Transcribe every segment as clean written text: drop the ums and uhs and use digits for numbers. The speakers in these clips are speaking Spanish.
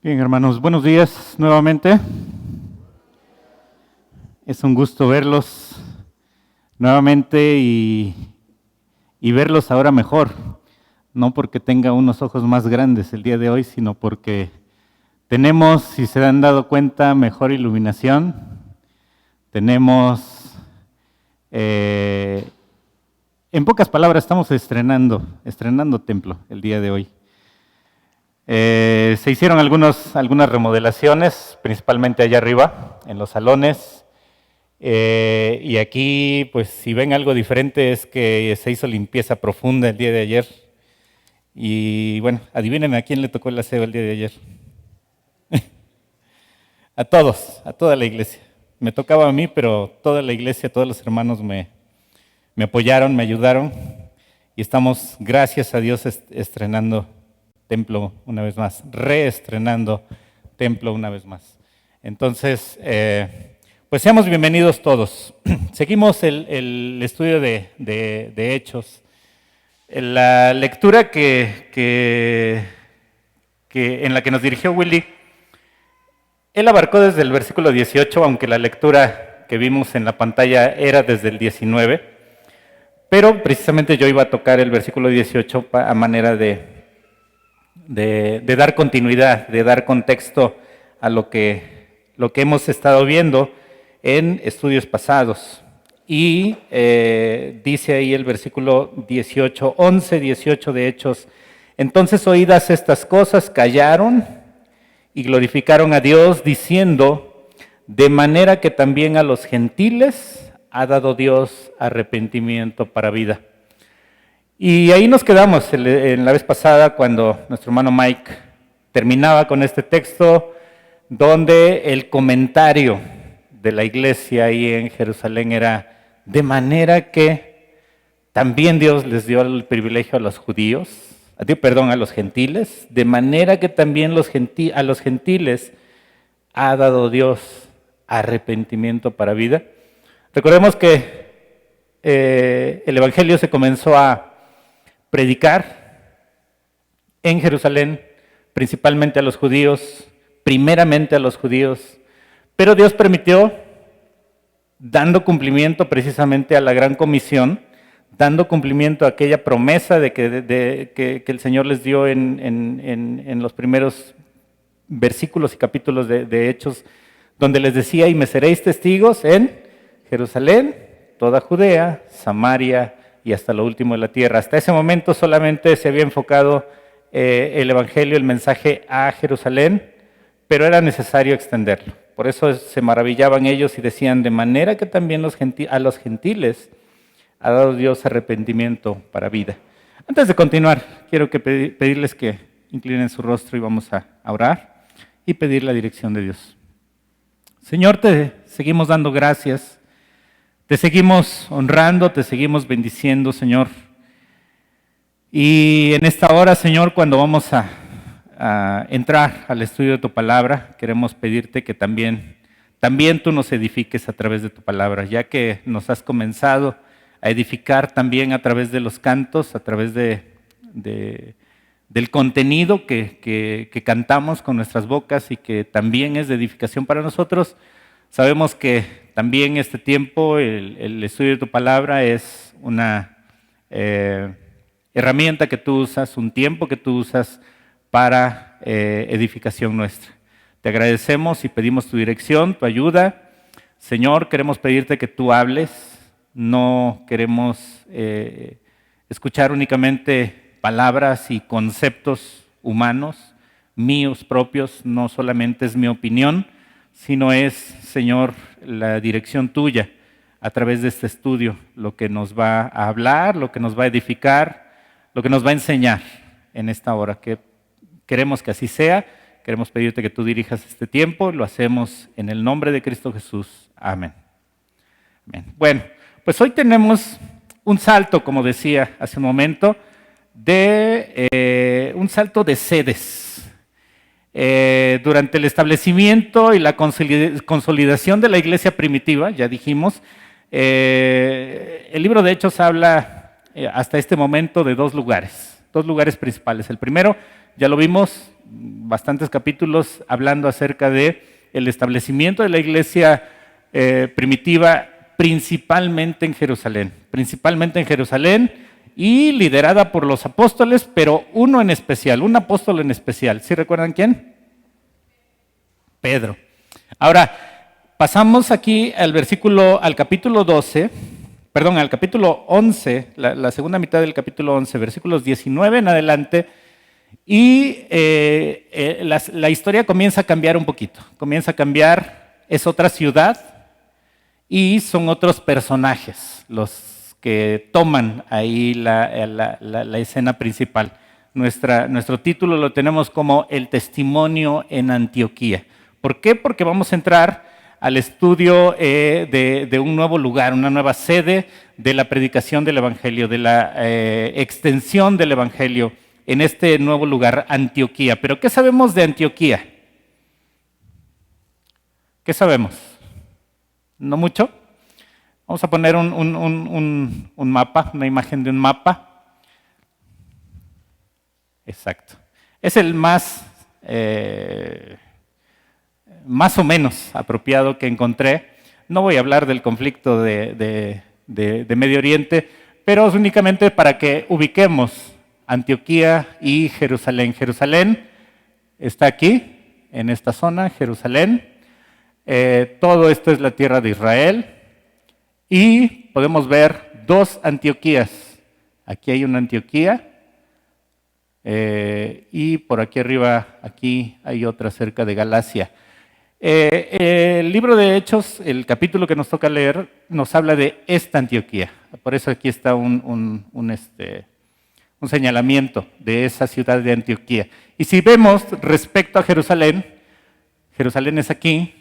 Bien, hermanos, buenos días nuevamente. Es un gusto verlos nuevamente y verlos ahora mejor. No porque tenga unos ojos más grandes el día de hoy, sino porque tenemos, si se han dado cuenta, mejor iluminación. Tenemos, en pocas palabras, estamos estrenando templo el día de hoy. Se hicieron algunas remodelaciones, principalmente allá arriba, en los salones. Y aquí, pues si ven algo diferente, es que se hizo limpieza profunda el día de ayer. Y bueno, adivinen a quién le tocó el aseo el día de ayer. A todos, a toda la iglesia. Me tocaba a mí, pero toda la iglesia, todos los hermanos me apoyaron, me ayudaron. Y estamos, gracias a Dios, estrenando templo una vez más, reestrenando templo una vez más. Entonces, pues seamos bienvenidos todos. Seguimos el estudio de Hechos. La lectura en la que nos dirigió Willy, él abarcó desde el versículo 18, aunque la lectura que vimos en la pantalla era desde el 19, pero precisamente yo iba a tocar el versículo 18 a manera de dar continuidad, de dar contexto a lo que hemos estado viendo en estudios pasados. Y dice ahí el versículo 18, 11, 18 de Hechos: entonces oídas estas cosas, callaron y glorificaron a Dios, diciendo: de manera que también a los gentiles ha dado Dios arrepentimiento para vida. Y ahí nos quedamos en la vez pasada cuando nuestro hermano Mike terminaba con este texto, donde el comentario de la iglesia ahí en Jerusalén era: de manera que también Dios les dio el privilegio a los a los gentiles, de manera que también a los gentiles ha dado Dios arrepentimiento para vida. Recordemos que el evangelio se comenzó a predicar en Jerusalén, principalmente a los judíos, primeramente a los judíos, pero Dios permitió, dando cumplimiento precisamente a la gran comisión, dando cumplimiento a aquella promesa de que el Señor les dio en los primeros versículos y capítulos de Hechos, donde les decía: y me seréis testigos en Jerusalén, toda Judea, Samaria y hasta lo último de la tierra. Hasta ese momento solamente se había enfocado el evangelio, el mensaje a Jerusalén, pero era necesario extenderlo. Por eso se maravillaban ellos y decían: de manera que también a los gentiles ha dado Dios arrepentimiento para vida. Antes de continuar, quiero pedirles que inclinen su rostro y vamos a orar y pedir la dirección de Dios. Señor, te seguimos dando gracias. Te seguimos honrando, te seguimos bendiciendo, Señor. Y en esta hora, Señor, cuando vamos a entrar al estudio de tu palabra, queremos pedirte que también tú nos edifiques a través de tu palabra, ya que nos has comenzado a edificar también a través de los cantos, a través del contenido que cantamos con nuestras bocas y que también es de edificación para nosotros. Sabemos que también este tiempo, el estudio de tu palabra es una herramienta que tú usas, un tiempo que tú usas para edificación nuestra. Te agradecemos y pedimos tu dirección, tu ayuda. Señor, queremos pedirte que tú hables. No queremos escuchar únicamente palabras y conceptos humanos, míos propios. No solamente es mi opinión, sino es, Señor, la dirección tuya a través de este estudio, lo que nos va a hablar, lo que nos va a edificar, lo que nos va a enseñar en esta hora. Que queremos que así sea, queremos pedirte que tú dirijas este tiempo, lo hacemos en el nombre de Cristo Jesús. Amén. Amén. Bueno, pues hoy tenemos un salto, como decía hace un momento, un salto de sedes. Durante el establecimiento y la consolidación de la iglesia primitiva, ya dijimos, el libro de Hechos habla hasta este momento de dos lugares principales. El primero, Ya lo vimos, bastantes capítulos hablando acerca de el establecimiento de la iglesia primitiva, principalmente en Jerusalén y liderada por los apóstoles, pero uno en especial, un apóstol en especial. ¿Sí recuerdan quién? Pedro. Ahora, pasamos aquí al capítulo 11, la segunda mitad del capítulo 11, versículos 19 en adelante, y la historia comienza a cambiar un poquito. Comienza a cambiar, es otra ciudad y son otros personajes los que toman ahí la escena principal. Nuestro título lo tenemos como El testimonio en Antioquía. ¿Por qué? Porque vamos a entrar al estudio de un nuevo lugar, una nueva sede de la predicación del Evangelio, de la extensión del Evangelio en este nuevo lugar, Antioquía. ¿Pero qué sabemos de Antioquía? ¿Qué sabemos? ¿No mucho? Vamos a poner un mapa, una imagen de un mapa. Exacto. Es el más o menos apropiado que encontré. No voy a hablar del conflicto de Medio Oriente, pero es únicamente para que ubiquemos Antioquía y Jerusalén. Jerusalén está aquí, en esta zona, Jerusalén. Todo esto es la tierra de Israel. Y podemos ver dos Antioquías. Aquí hay una Antioquía. Y por aquí arriba, aquí hay otra cerca de Galacia. El libro de Hechos, el capítulo que nos toca leer, nos habla de esta Antioquía. Por eso aquí está un señalamiento de esa ciudad de Antioquía. Y si vemos respecto a Jerusalén, Jerusalén es aquí,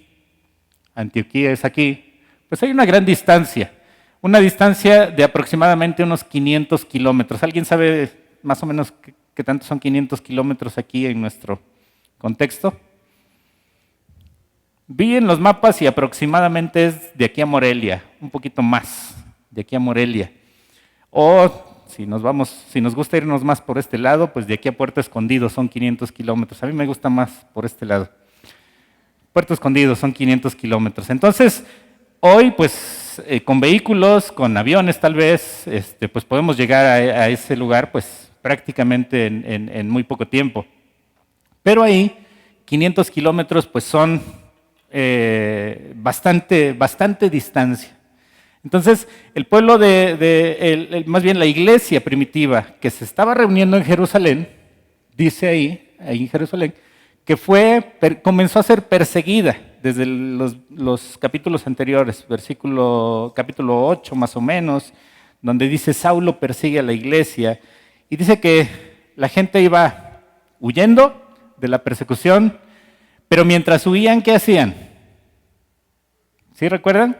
Antioquía es aquí, pues hay una gran distancia. Una distancia de aproximadamente unos 500 kilómetros. ¿Alguien sabe más o menos qué tanto son 500 kilómetros aquí en nuestro contexto? Vi en los mapas y aproximadamente es de aquí a Morelia, un poquito más, de aquí a Morelia. O si nos gusta irnos más por este lado, pues de aquí a Puerto Escondido son 500 kilómetros. A mí me gusta más por este lado. Puerto Escondido son 500 kilómetros. Entonces, hoy pues con vehículos, con aviones tal vez, pues podemos llegar a ese lugar pues prácticamente en muy poco tiempo. Pero ahí, 500 kilómetros pues son bastante distancia. Entonces, el pueblo más bien la iglesia primitiva que se estaba reuniendo en Jerusalén, dice ahí en Jerusalén, que comenzó a ser perseguida desde los capítulos anteriores, capítulo 8 más o menos, donde dice Saulo persigue a la iglesia, y dice que la gente iba huyendo de la persecución, pero mientras huían, ¿qué hacían? ¿Sí recuerdan?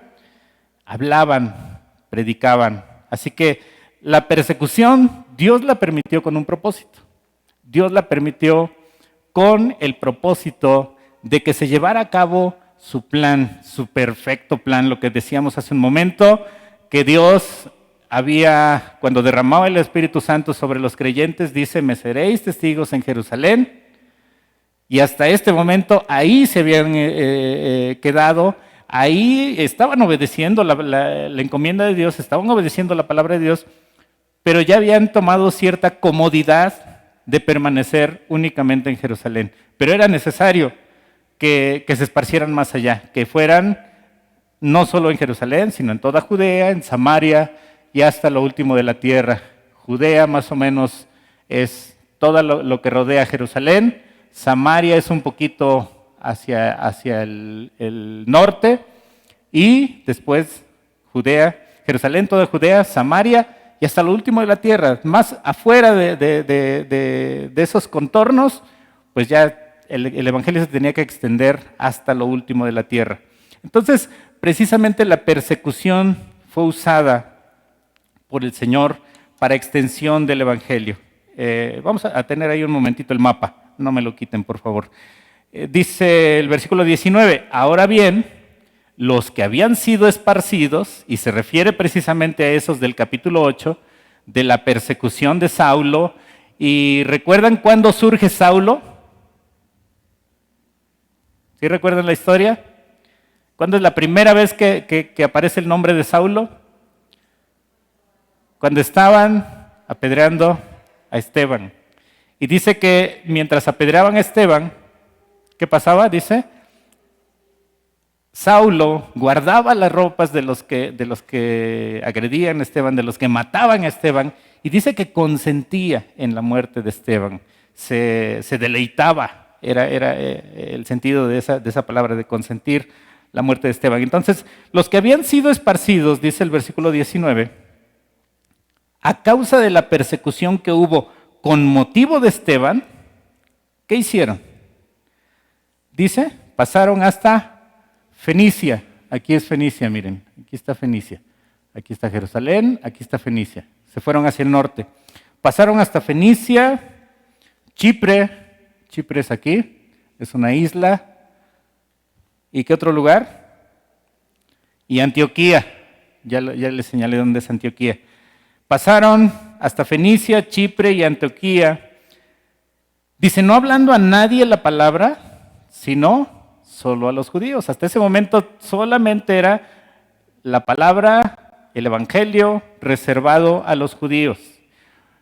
Hablaban, predicaban. Así que la persecución Dios la permitió con un propósito. Dios la permitió con el propósito de que se llevara a cabo su plan, su perfecto plan, lo que decíamos hace un momento, que Dios cuando derramaba el Espíritu Santo sobre los creyentes, dice, me seréis testigos en Jerusalén, y hasta este momento ahí se habían quedado, ahí estaban obedeciendo la encomienda de Dios, estaban obedeciendo la palabra de Dios, pero ya habían tomado cierta comodidad de permanecer únicamente en Jerusalén. Pero era necesario que se esparcieran más allá, que fueran no solo en Jerusalén, sino en toda Judea, en Samaria y hasta lo último de la tierra. Judea más o menos es todo lo que rodea Jerusalén. Samaria es un poquito hacia el norte, y después Jerusalén, toda Judea, Samaria y hasta lo último de la tierra. Más afuera de esos contornos, pues ya el evangelio se tenía que extender hasta lo último de la tierra. Entonces, precisamente la persecución fue usada por el Señor para extensión del evangelio. Vamos a tener ahí un momentito el mapa, no me lo quiten, por favor. Dice el versículo 19, ahora bien, los que habían sido esparcidos, y se refiere precisamente a esos del capítulo 8, de la persecución de Saulo ¿Y recuerdan cuándo surge Saulo? ¿Sí recuerdan la historia? ¿Cuándo es la primera vez que aparece el nombre de Saulo? Cuando estaban apedreando a Esteban. Y dice que mientras apedreaban a Esteban, ¿qué pasaba? Dice, Saulo guardaba las ropas de los que agredían a Esteban, de los que mataban a Esteban, y dice que consentía en la muerte de Esteban, se deleitaba, era el sentido de esa palabra, de consentir la muerte de Esteban. Entonces, los que habían sido esparcidos, dice el versículo 19, a causa de la persecución que hubo con motivo de Esteban, ¿qué hicieron? Dice, pasaron hasta Fenicia. Aquí es Fenicia, miren, aquí está Fenicia. Aquí está Jerusalén, aquí está Fenicia. Se fueron hacia el norte. Pasaron hasta Fenicia, Chipre es aquí, es una isla. ¿Y qué otro lugar? Y Antioquía, ya les señalé dónde es Antioquía. Pasaron hasta Fenicia, Chipre y Antioquía. Dice, no hablando a nadie la palabra, sino solo a los judíos. Hasta ese momento solamente era la palabra, el evangelio reservado a los judíos.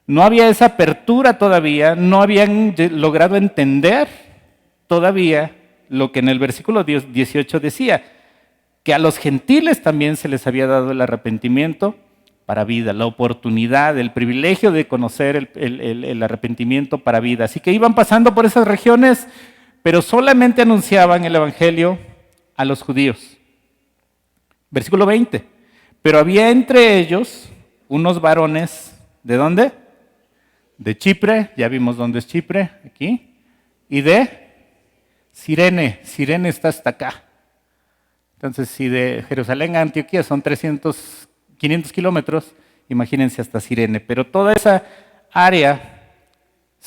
No había esa apertura todavía, no habían logrado entender todavía lo que en el versículo 18 decía, que a los gentiles también se les había dado el arrepentimiento para vida, la oportunidad, el privilegio de conocer el arrepentimiento para vida. Así que iban pasando por esas regiones, pero solamente anunciaban el evangelio a los judíos. Versículo 20. Pero había entre ellos unos varones, ¿de dónde? De Chipre, ya vimos dónde es Chipre, aquí, y de Cirene. Cirene está hasta acá. Entonces, si de Jerusalén a Antioquía son 500 kilómetros, imagínense hasta Cirene. Pero toda esa área,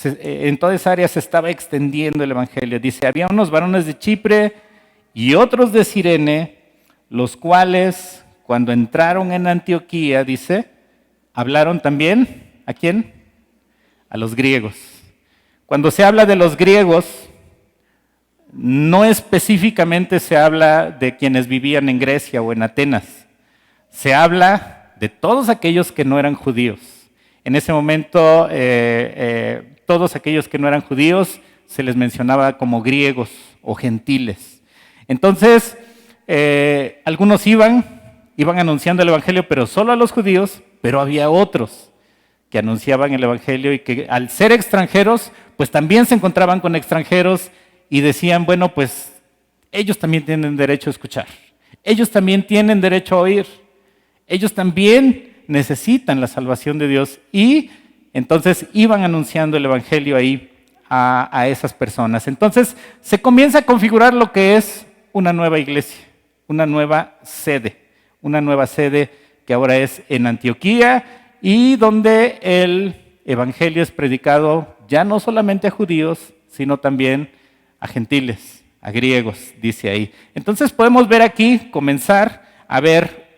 en toda esa área se estaba extendiendo el evangelio. Dice, había unos varones de Chipre y otros de Cirene, los cuales, cuando entraron en Antioquía, dice, hablaron también, ¿a quién? A los griegos. Cuando se habla de los griegos, no específicamente se habla de quienes vivían en Grecia o en Atenas. Se habla de todos aquellos que no eran judíos. En ese momento, todos aquellos que no eran judíos se les mencionaba como griegos o gentiles. Entonces, algunos iban anunciando el evangelio, pero solo a los judíos, pero había otros que anunciaban el evangelio y que al ser extranjeros, pues también se encontraban con extranjeros y decían, bueno, pues ellos también tienen derecho a escuchar, ellos también tienen derecho a oír, ellos también necesitan la salvación de Dios, y entonces iban anunciando el evangelio ahí a esas personas. Entonces se comienza a configurar lo que es una nueva iglesia, una nueva sede que ahora es en Antioquía, y donde el evangelio es predicado ya no solamente a judíos, sino también a gentiles, a griegos, dice ahí. Entonces podemos ver aquí, comenzar a ver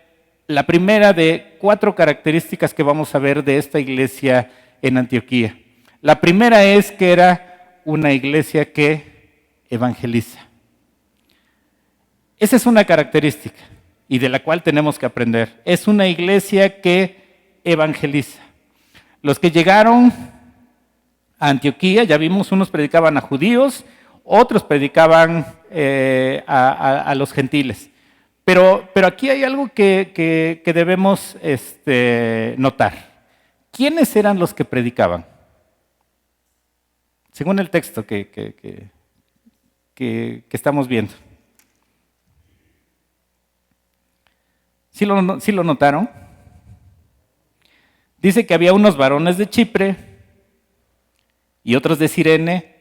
la primera de 4 características que vamos a ver de esta iglesia en Antioquía. La primera es que era una iglesia que evangeliza. Esa es una característica y de la cual tenemos que aprender. Es una iglesia que evangeliza. Los que llegaron a Antioquía, ya vimos, unos predicaban a judíos, otros predicaban a los gentiles. Pero aquí hay algo que debemos notar. ¿Quiénes eran los que predicaban? Según el texto que estamos viendo. ¿Sí lo notaron? Dice que había unos varones de Chipre y otros de Cirene,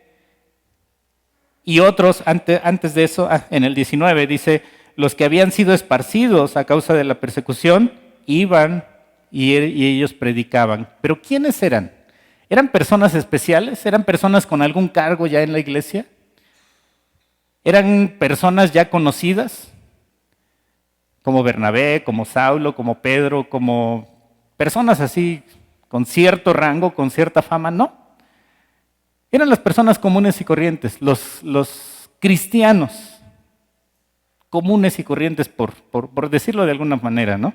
y otros, antes de eso, en el 19, dice, los que habían sido esparcidos a causa de la persecución, iban y ellos predicaban. ¿Pero quiénes eran? ¿Eran personas especiales? ¿Eran personas con algún cargo ya en la iglesia? ¿Eran personas ya conocidas? Como Bernabé, como Saulo, como Pedro, como personas así con cierto rango, con cierta fama. No, Eran las personas comunes y corrientes, los cristianos comunes y corrientes, por decirlo de alguna manera, ¿no?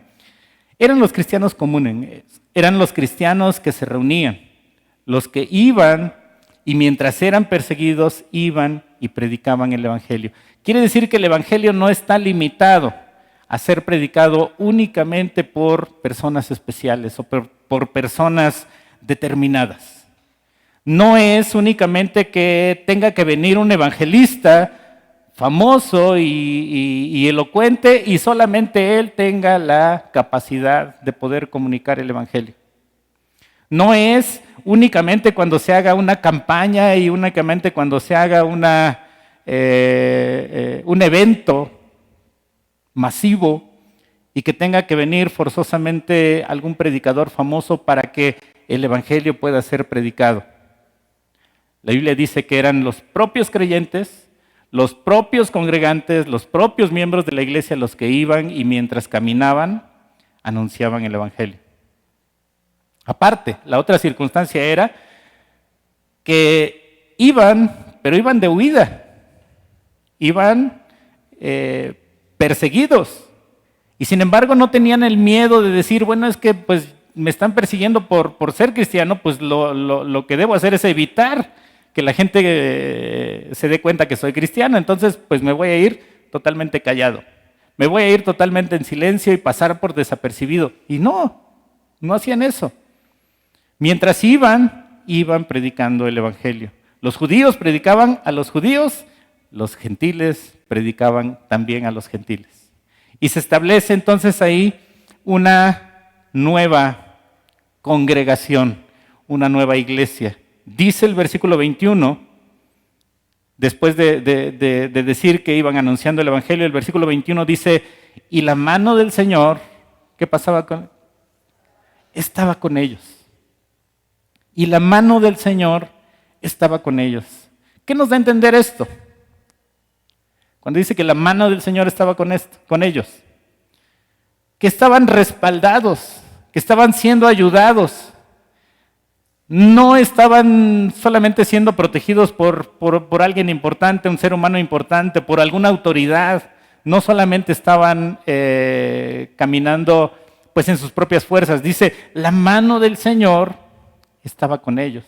Eran los cristianos comunes, eran los cristianos que se reunían, los que iban y mientras eran perseguidos iban y predicaban el Evangelio. Quiere decir que el Evangelio no está limitado a ser predicado únicamente por personas especiales o por personas determinadas. No es únicamente que tenga que venir un evangelista famoso y elocuente y solamente él tenga la capacidad de poder comunicar el Evangelio. No es únicamente cuando se haga una campaña y únicamente cuando se haga un evento masivo y que tenga que venir forzosamente algún predicador famoso para que el Evangelio pueda ser predicado. La Biblia dice que eran los propios creyentes, los propios congregantes, los propios miembros de la iglesia los que iban y mientras caminaban anunciaban el Evangelio. Aparte, la otra circunstancia era que iban, pero iban de huida, iban perseguidos y sin embargo no tenían el miedo de decir, bueno, es que pues me están persiguiendo por ser cristiano, pues lo que debo hacer es evitar que la gente se dé cuenta que soy cristiano, entonces pues me voy a ir totalmente callado, me voy a ir totalmente en silencio y pasar por desapercibido. Y no hacían eso. Mientras iban predicando el Evangelio. Los judíos predicaban a los judíos, los gentiles predicaban también a los gentiles. Y se establece entonces ahí una nueva congregación, una nueva iglesia. Dice el versículo 21, después de decir que iban anunciando el Evangelio, el versículo 21 dice, y la mano del Señor, ¿qué pasaba con? Estaba con ellos. Y la mano del Señor estaba con ellos. ¿Qué nos da a entender esto? Cuando dice que la mano del Señor estaba con ellos. Que estaban respaldados, que estaban siendo ayudados. No estaban solamente siendo protegidos por alguien importante, un ser humano importante, por alguna autoridad. No solamente estaban caminando pues en sus propias fuerzas. Dice, la mano del Señor estaba con ellos.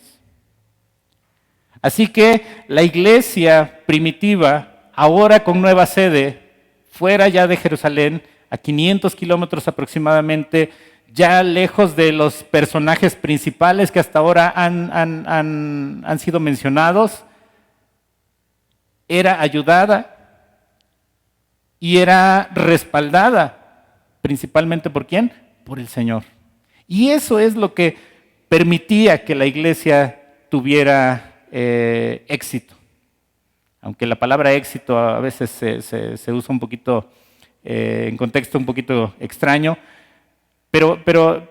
Así que la iglesia primitiva, ahora con nueva sede, fuera ya de Jerusalén, a 500 kilómetros aproximadamente, ya lejos de los personajes principales que hasta ahora han sido mencionados, era ayudada y era respaldada, principalmente ¿por quién? Por el Señor. Y eso es lo que permitía que la iglesia tuviera éxito. Aunque la palabra éxito a veces se usa un poquito, en contexto un poquito extraño, pero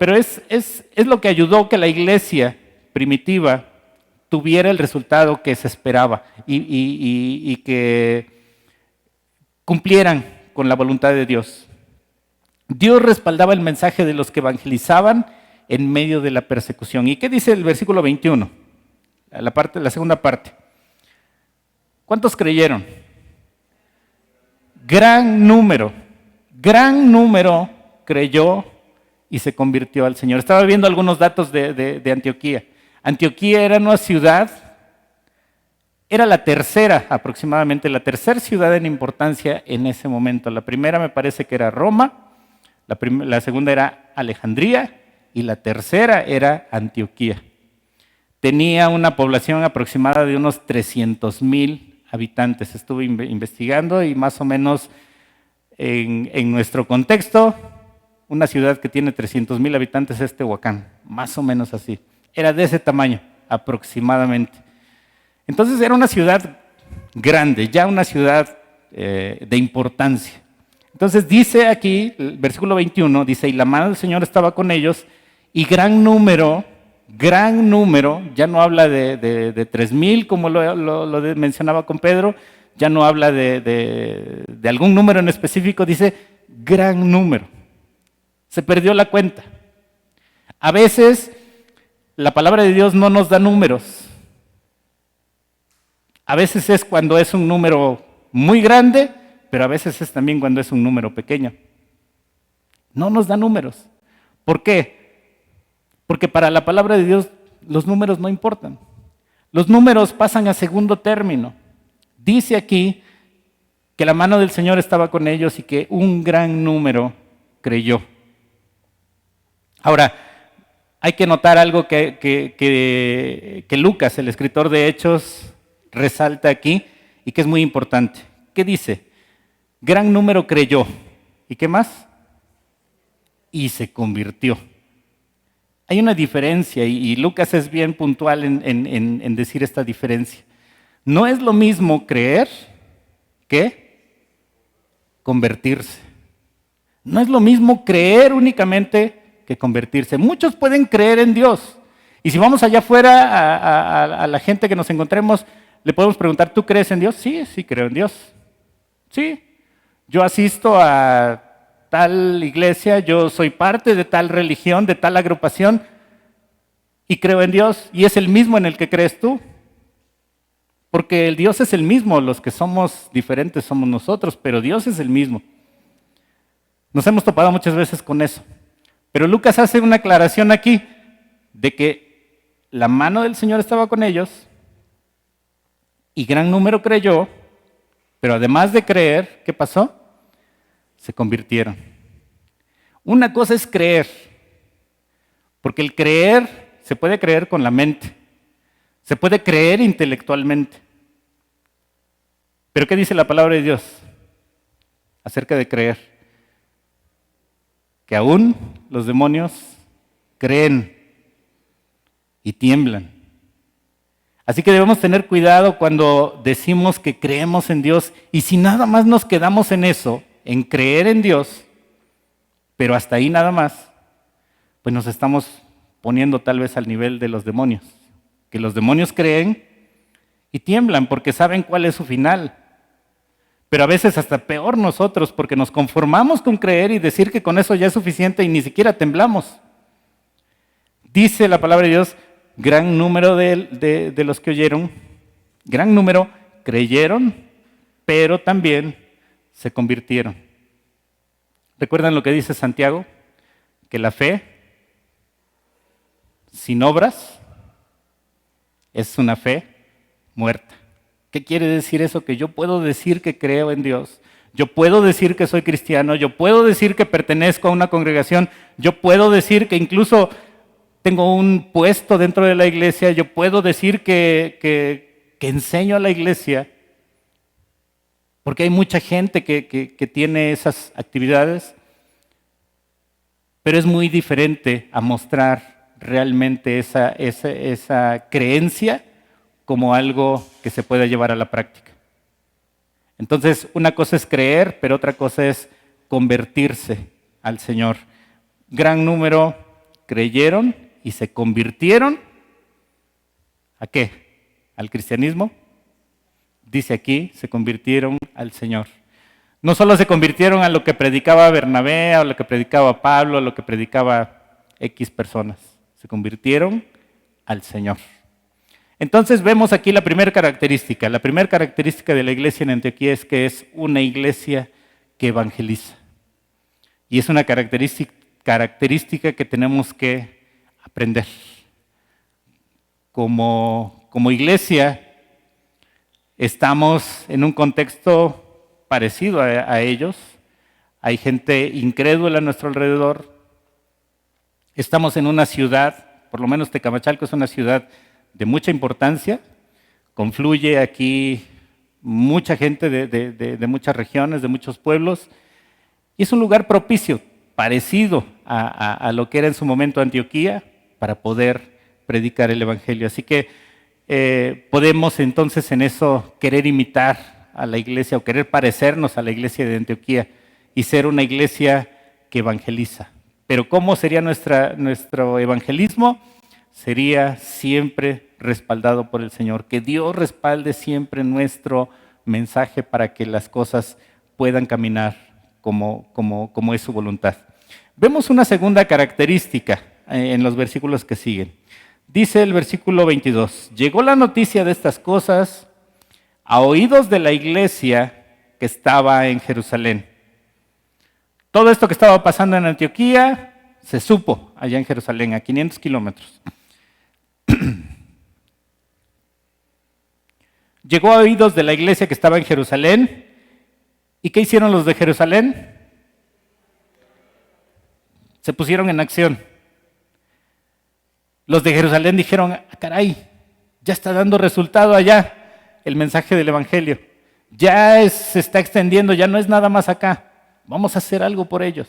es lo que ayudó que la iglesia primitiva tuviera el resultado que se esperaba y que cumplieran con la voluntad de Dios. Dios respaldaba el mensaje de los que evangelizaban en medio de la persecución. ¿Y qué dice el versículo 21? La segunda parte. ¿Cuántos creyeron? Gran número creyó y se convirtió al Señor. Estaba viendo algunos datos de Antioquía. Antioquía era una ciudad, era la tercera aproximadamente, la tercera ciudad en importancia en ese momento. La primera me parece que era Roma, la segunda era Alejandría y la tercera era Antioquía. Tenía una población aproximada de unos 300,000 habitantes. Estuve investigando y más o menos en nuestro contexto, una ciudad que tiene 300,000 habitantes es Tehuacán, más o menos así. Era de ese tamaño aproximadamente. Entonces era una ciudad grande, ya una ciudad de importancia. Entonces dice aquí, el versículo 21, dice, y la mano del Señor estaba con ellos, y gran número, ya no habla de 3,000 como lo mencionaba con Pedro, ya no habla de algún número en específico, dice gran número. Se perdió la cuenta. A veces la palabra de Dios no nos da números, A veces es cuando es un número muy grande, pero a veces es también cuando es un número pequeño. No nos da números. ¿Por qué? Porque para la palabra de Dios los números no importan. Los números pasan a segundo término. Dice aquí que la mano del Señor estaba con ellos y que un gran número creyó. Ahora, hay que notar algo que Lucas, el escritor de Hechos, resalta aquí y que es muy importante. ¿Qué dice? Gran número creyó. ¿Y qué más? Y se convirtió. Hay una diferencia y Lucas es bien puntual en decir esta diferencia. No es lo mismo creer que convertirse. No es lo mismo creer únicamente que convertirse. Muchos pueden creer en Dios. Y si vamos allá afuera a la gente que nos encontremos, le podemos preguntar, ¿tú crees en Dios? Sí, sí creo en Dios. Sí, yo asisto a tal iglesia, yo soy parte de tal religión, de tal agrupación y creo en Dios. Y es el mismo en el que crees tú. Porque el Dios es el mismo, los que somos diferentes somos nosotros, pero Dios es el mismo. Nos hemos topado muchas veces con eso. Pero Lucas hace una aclaración aquí de que la mano del Señor estaba con ellos y gran número creyó, pero además de creer, ¿qué pasó? Se convirtieron. Una cosa es creer, porque el creer se puede creer con la mente, se puede creer intelectualmente. Pero ¿qué dice la palabra de Dios acerca de creer? Que aún los demonios creen y tiemblan. Así que debemos tener cuidado cuando decimos que creemos en Dios y si nada más nos quedamos en eso, en creer en Dios, pero hasta ahí nada más, pues nos estamos poniendo tal vez al nivel de los demonios. Que los demonios creen y tiemblan porque saben cuál es su final. Pero a veces hasta peor nosotros porque nos conformamos con creer y decir que con eso ya es suficiente y ni siquiera temblamos. Dice la palabra de Dios, gran número de los que oyeron, gran número creyeron, pero también se convirtieron. ¿Recuerdan lo que dice Santiago? Que la fe sin obras es una fe muerta. ¿Qué quiere decir eso? Que yo puedo decir que creo en Dios, yo puedo decir que soy cristiano, yo puedo decir que pertenezco a una congregación, yo puedo decir que incluso tengo un puesto dentro de la iglesia, yo puedo decir que enseño a la iglesia, porque hay mucha gente que tiene esas actividades, pero es muy diferente a mostrar realmente esa creencia como algo que se puede llevar a la práctica. Entonces, una cosa es creer, pero otra cosa es convertirse al Señor. Gran número creyeron y se convirtieron. ¿A qué? ¿Al cristianismo? Dice aquí, se convirtieron al Señor. No solo se convirtieron a lo que predicaba Bernabé, a lo que predicaba Pablo, a lo que predicaba X personas. Se convirtieron al Señor. Entonces vemos aquí la primera característica. La primera característica de la iglesia en Antioquía es que es una iglesia que evangeliza. Y es una característica que tenemos que aprender. Como iglesia estamos en un contexto parecido a ellos. Hay gente incrédula a nuestro alrededor. Estamos en una ciudad, por lo menos Tecamachalco es una ciudad de mucha importancia, confluye aquí mucha gente de muchas regiones, de muchos pueblos, y es un lugar propicio, parecido a lo que era en su momento Antioquía, para poder predicar el Evangelio. Así que podemos entonces en eso querer imitar a la iglesia o querer parecernos a la iglesia de Antioquía y ser una iglesia que evangeliza. Pero ¿cómo sería nuestro evangelismo? Sería siempre respaldado por el Señor. Que Dios respalde siempre nuestro mensaje para que las cosas puedan caminar como es su voluntad. Vemos una segunda característica en los versículos que siguen. Dice el versículo 22, llegó la noticia de estas cosas a oídos de la iglesia que estaba en Jerusalén. Todo esto que estaba pasando en Antioquía se supo allá en Jerusalén, a 500 kilómetros. Llegó a oídos de la iglesia que estaba en Jerusalén. ¿Y qué hicieron los de Jerusalén? Se pusieron en acción. Los de Jerusalén dijeron, ah, caray, ya está dando resultado allá el mensaje del evangelio. Ya se está extendiendo, ya no es nada más acá. Vamos a hacer algo por ellos.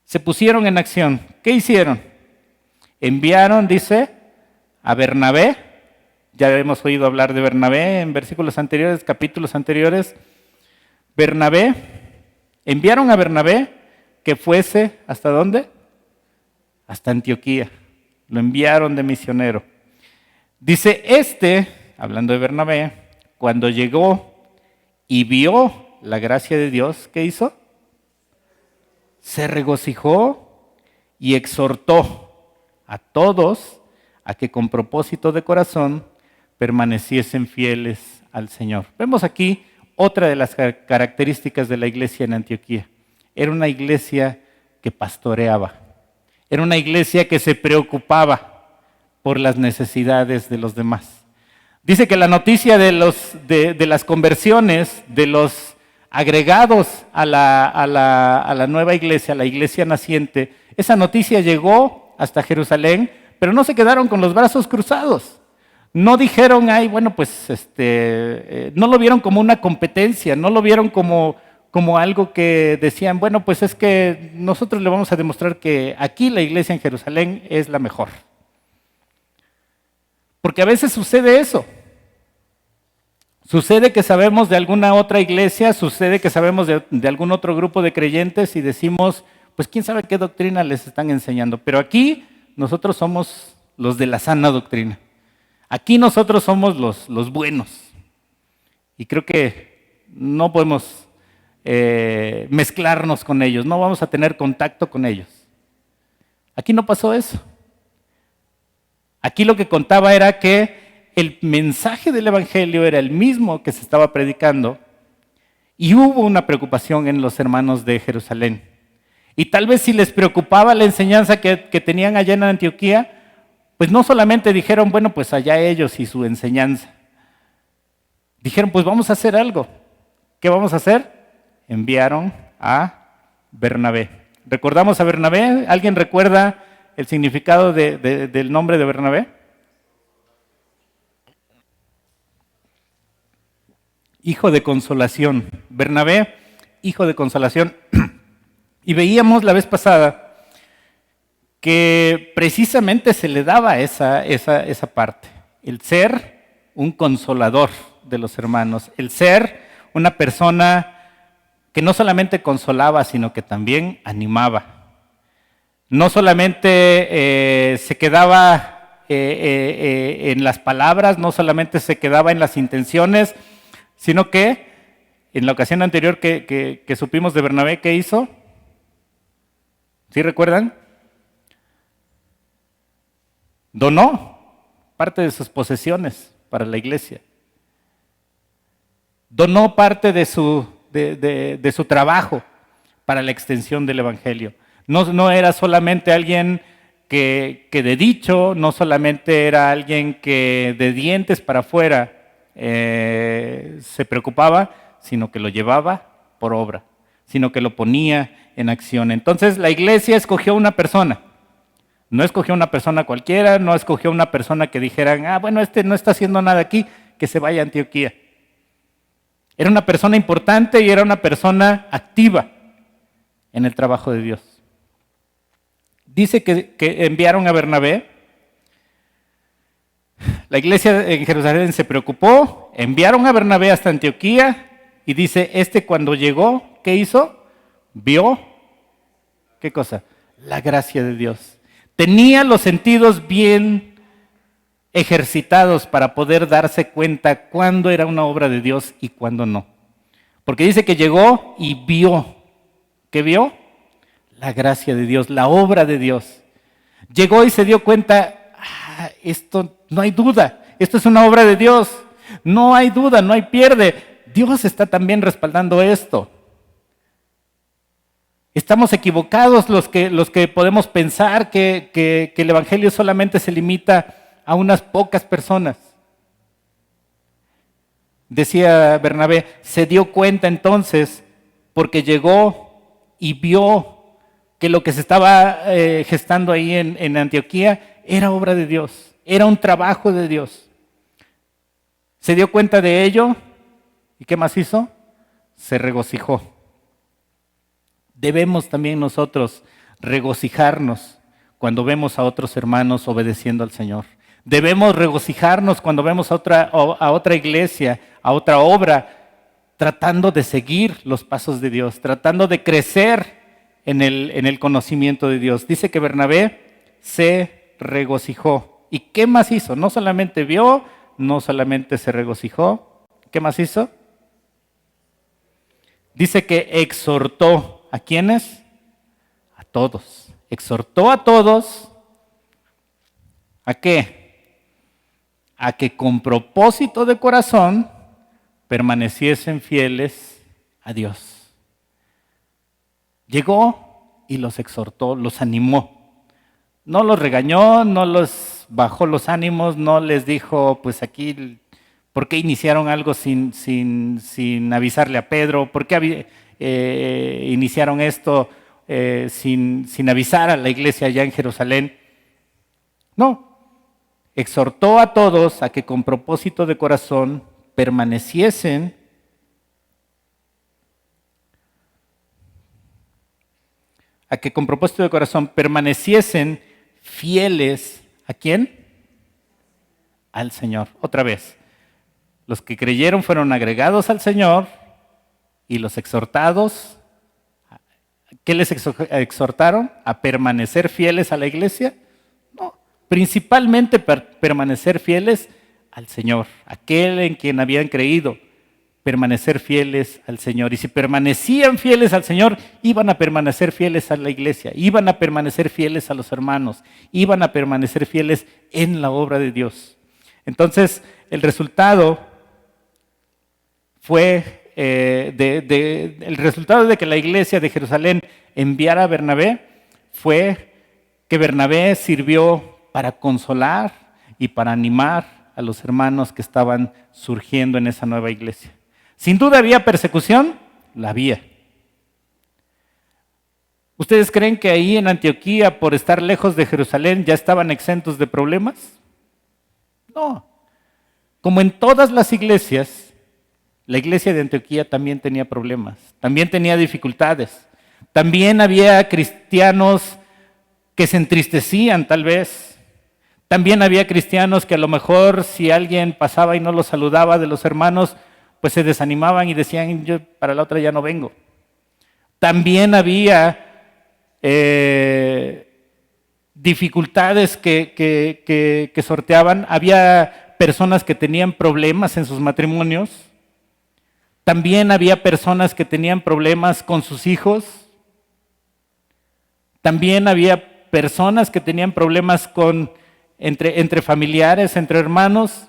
Se pusieron en acción. ¿Qué hicieron? Enviaron, dice, a Bernabé. Ya hemos oído hablar de Bernabé en versículos anteriores, capítulos anteriores. Bernabé, enviaron a Bernabé que fuese, ¿hasta dónde? Hasta Antioquía. Lo enviaron de misionero. Dice, hablando de Bernabé, cuando llegó y vio la gracia de Dios, ¿qué hizo? Se regocijó y exhortó a todos a que con propósito de corazón permaneciesen fieles al Señor. Vemos aquí otra de las características de la iglesia en Antioquía. Era una iglesia que pastoreaba. Era una iglesia que se preocupaba por las necesidades de los demás. Dice que la noticia de las conversiones, de los agregados a la nueva iglesia, a la iglesia naciente, esa noticia llegó hasta Jerusalén, pero no se quedaron con los brazos cruzados. No dijeron, ay, bueno, pues no lo vieron como una competencia, no lo vieron como algo que decían, bueno, pues es que nosotros le vamos a demostrar que aquí la iglesia en Jerusalén es la mejor. Porque a veces sucede eso. Sucede que sabemos de alguna otra iglesia, sucede que sabemos de algún otro grupo de creyentes y decimos, pues quién sabe qué doctrina les están enseñando. Pero aquí nosotros somos los de la sana doctrina. Aquí nosotros somos los buenos. Y creo que no podemos mezclarnos con ellos, no vamos a tener contacto con ellos. Aquí no pasó eso. Aquí lo que contaba era que el mensaje del evangelio era el mismo que se estaba predicando y hubo una preocupación en los hermanos de Jerusalén. Y tal vez si les preocupaba la enseñanza que tenían allá en Antioquía, pues no solamente dijeron, bueno, pues allá ellos y su enseñanza. Dijeron, pues vamos a hacer algo. ¿Qué vamos a hacer? Enviaron a Bernabé. ¿Recordamos a Bernabé? ¿Alguien recuerda el significado del nombre de Bernabé? Hijo de consolación. Bernabé, hijo de consolación. Y veíamos la vez pasada que precisamente se le daba esa parte. El ser un consolador de los hermanos. El ser una persona que no solamente consolaba, sino que también animaba. No solamente se quedaba en las palabras, no solamente se quedaba en las intenciones, sino que en la ocasión anterior que supimos de Bernabé, ¿qué hizo? ¿Sí recuerdan? Donó parte de sus posesiones para la iglesia. Donó parte de su trabajo para la extensión del evangelio. No era solamente alguien que de dicho, no solamente era alguien que de dientes para afuera se preocupaba, sino que lo llevaba por obra, sino que lo ponía en acción. Entonces la iglesia escogió una persona. No escogió una persona cualquiera, no escogió una persona que dijeran, ah, bueno, no está haciendo nada aquí, que se vaya a Antioquía. Era una persona importante y era una persona activa en el trabajo de Dios. Dice que enviaron a Bernabé. La iglesia en Jerusalén se preocupó, enviaron a Bernabé hasta Antioquía y dice, cuando llegó, ¿qué hizo? Vio, ¿qué cosa? La gracia de Dios. Tenía los sentidos bien ejercitados para poder darse cuenta cuándo era una obra de Dios y cuándo no. Porque dice que llegó y vio. ¿Qué vio? La gracia de Dios, la obra de Dios. Llegó y se dio cuenta, esto no hay duda, esto es una obra de Dios. No hay duda, no hay pierde. Dios está también respaldando esto. Estamos equivocados los que podemos pensar que el Evangelio solamente se limita a unas pocas personas. Decía Bernabé, se dio cuenta entonces porque llegó y vio que lo que se estaba gestando ahí en Antioquía era obra de Dios, era un trabajo de Dios. Se dio cuenta de ello y ¿qué más hizo? Se regocijó. Debemos también nosotros regocijarnos cuando vemos a otros hermanos obedeciendo al Señor. Debemos regocijarnos cuando vemos a otra iglesia, a otra obra, tratando de seguir los pasos de Dios, tratando de crecer en el conocimiento de Dios. Dice que Bernabé se regocijó. ¿Y qué más hizo? No solamente vio, no solamente se regocijó. ¿Qué más hizo? Dice que exhortó. ¿A quiénes? A todos. Exhortó a todos. ¿A qué? A que con propósito de corazón permaneciesen fieles a Dios. Llegó y los exhortó, los animó. No los regañó, no los bajó los ánimos, no les dijo, pues aquí, ¿por qué iniciaron algo sin avisarle a Pedro? ¿Por qué iniciaron esto sin avisar a la iglesia allá en Jerusalén? No, exhortó a todos a que con propósito de corazón permaneciesen fieles. ¿A quién? Al Señor. Otra vez, los que creyeron fueron agregados al Señor y los exhortados, ¿qué les exhortaron? ¿A permanecer fieles a la iglesia? No, principalmente permanecer fieles al Señor, aquel en quien habían creído, permanecer fieles al Señor. Y si permanecían fieles al Señor, iban a permanecer fieles a la iglesia, iban a permanecer fieles a los hermanos, iban a permanecer fieles en la obra de Dios. Entonces, el resultado fue el resultado de que la iglesia de Jerusalén enviara a Bernabé fue que Bernabé sirvió para consolar y para animar a los hermanos que estaban surgiendo en esa nueva iglesia. Sin duda había persecución, la había. ¿Ustedes creen que ahí en Antioquía, por estar lejos de Jerusalén, ya estaban exentos de problemas? No. Como en todas las iglesias, la iglesia de Antioquía también tenía problemas, también tenía dificultades. También había cristianos que se entristecían tal vez. También había cristianos que a lo mejor si alguien pasaba y no los saludaba de los hermanos, pues se desanimaban y decían, yo para la otra ya no vengo. También había dificultades que sorteaban. Había personas que tenían problemas en sus matrimonios. También había personas que tenían problemas con sus hijos. También había personas que tenían problemas entre familiares, entre hermanos.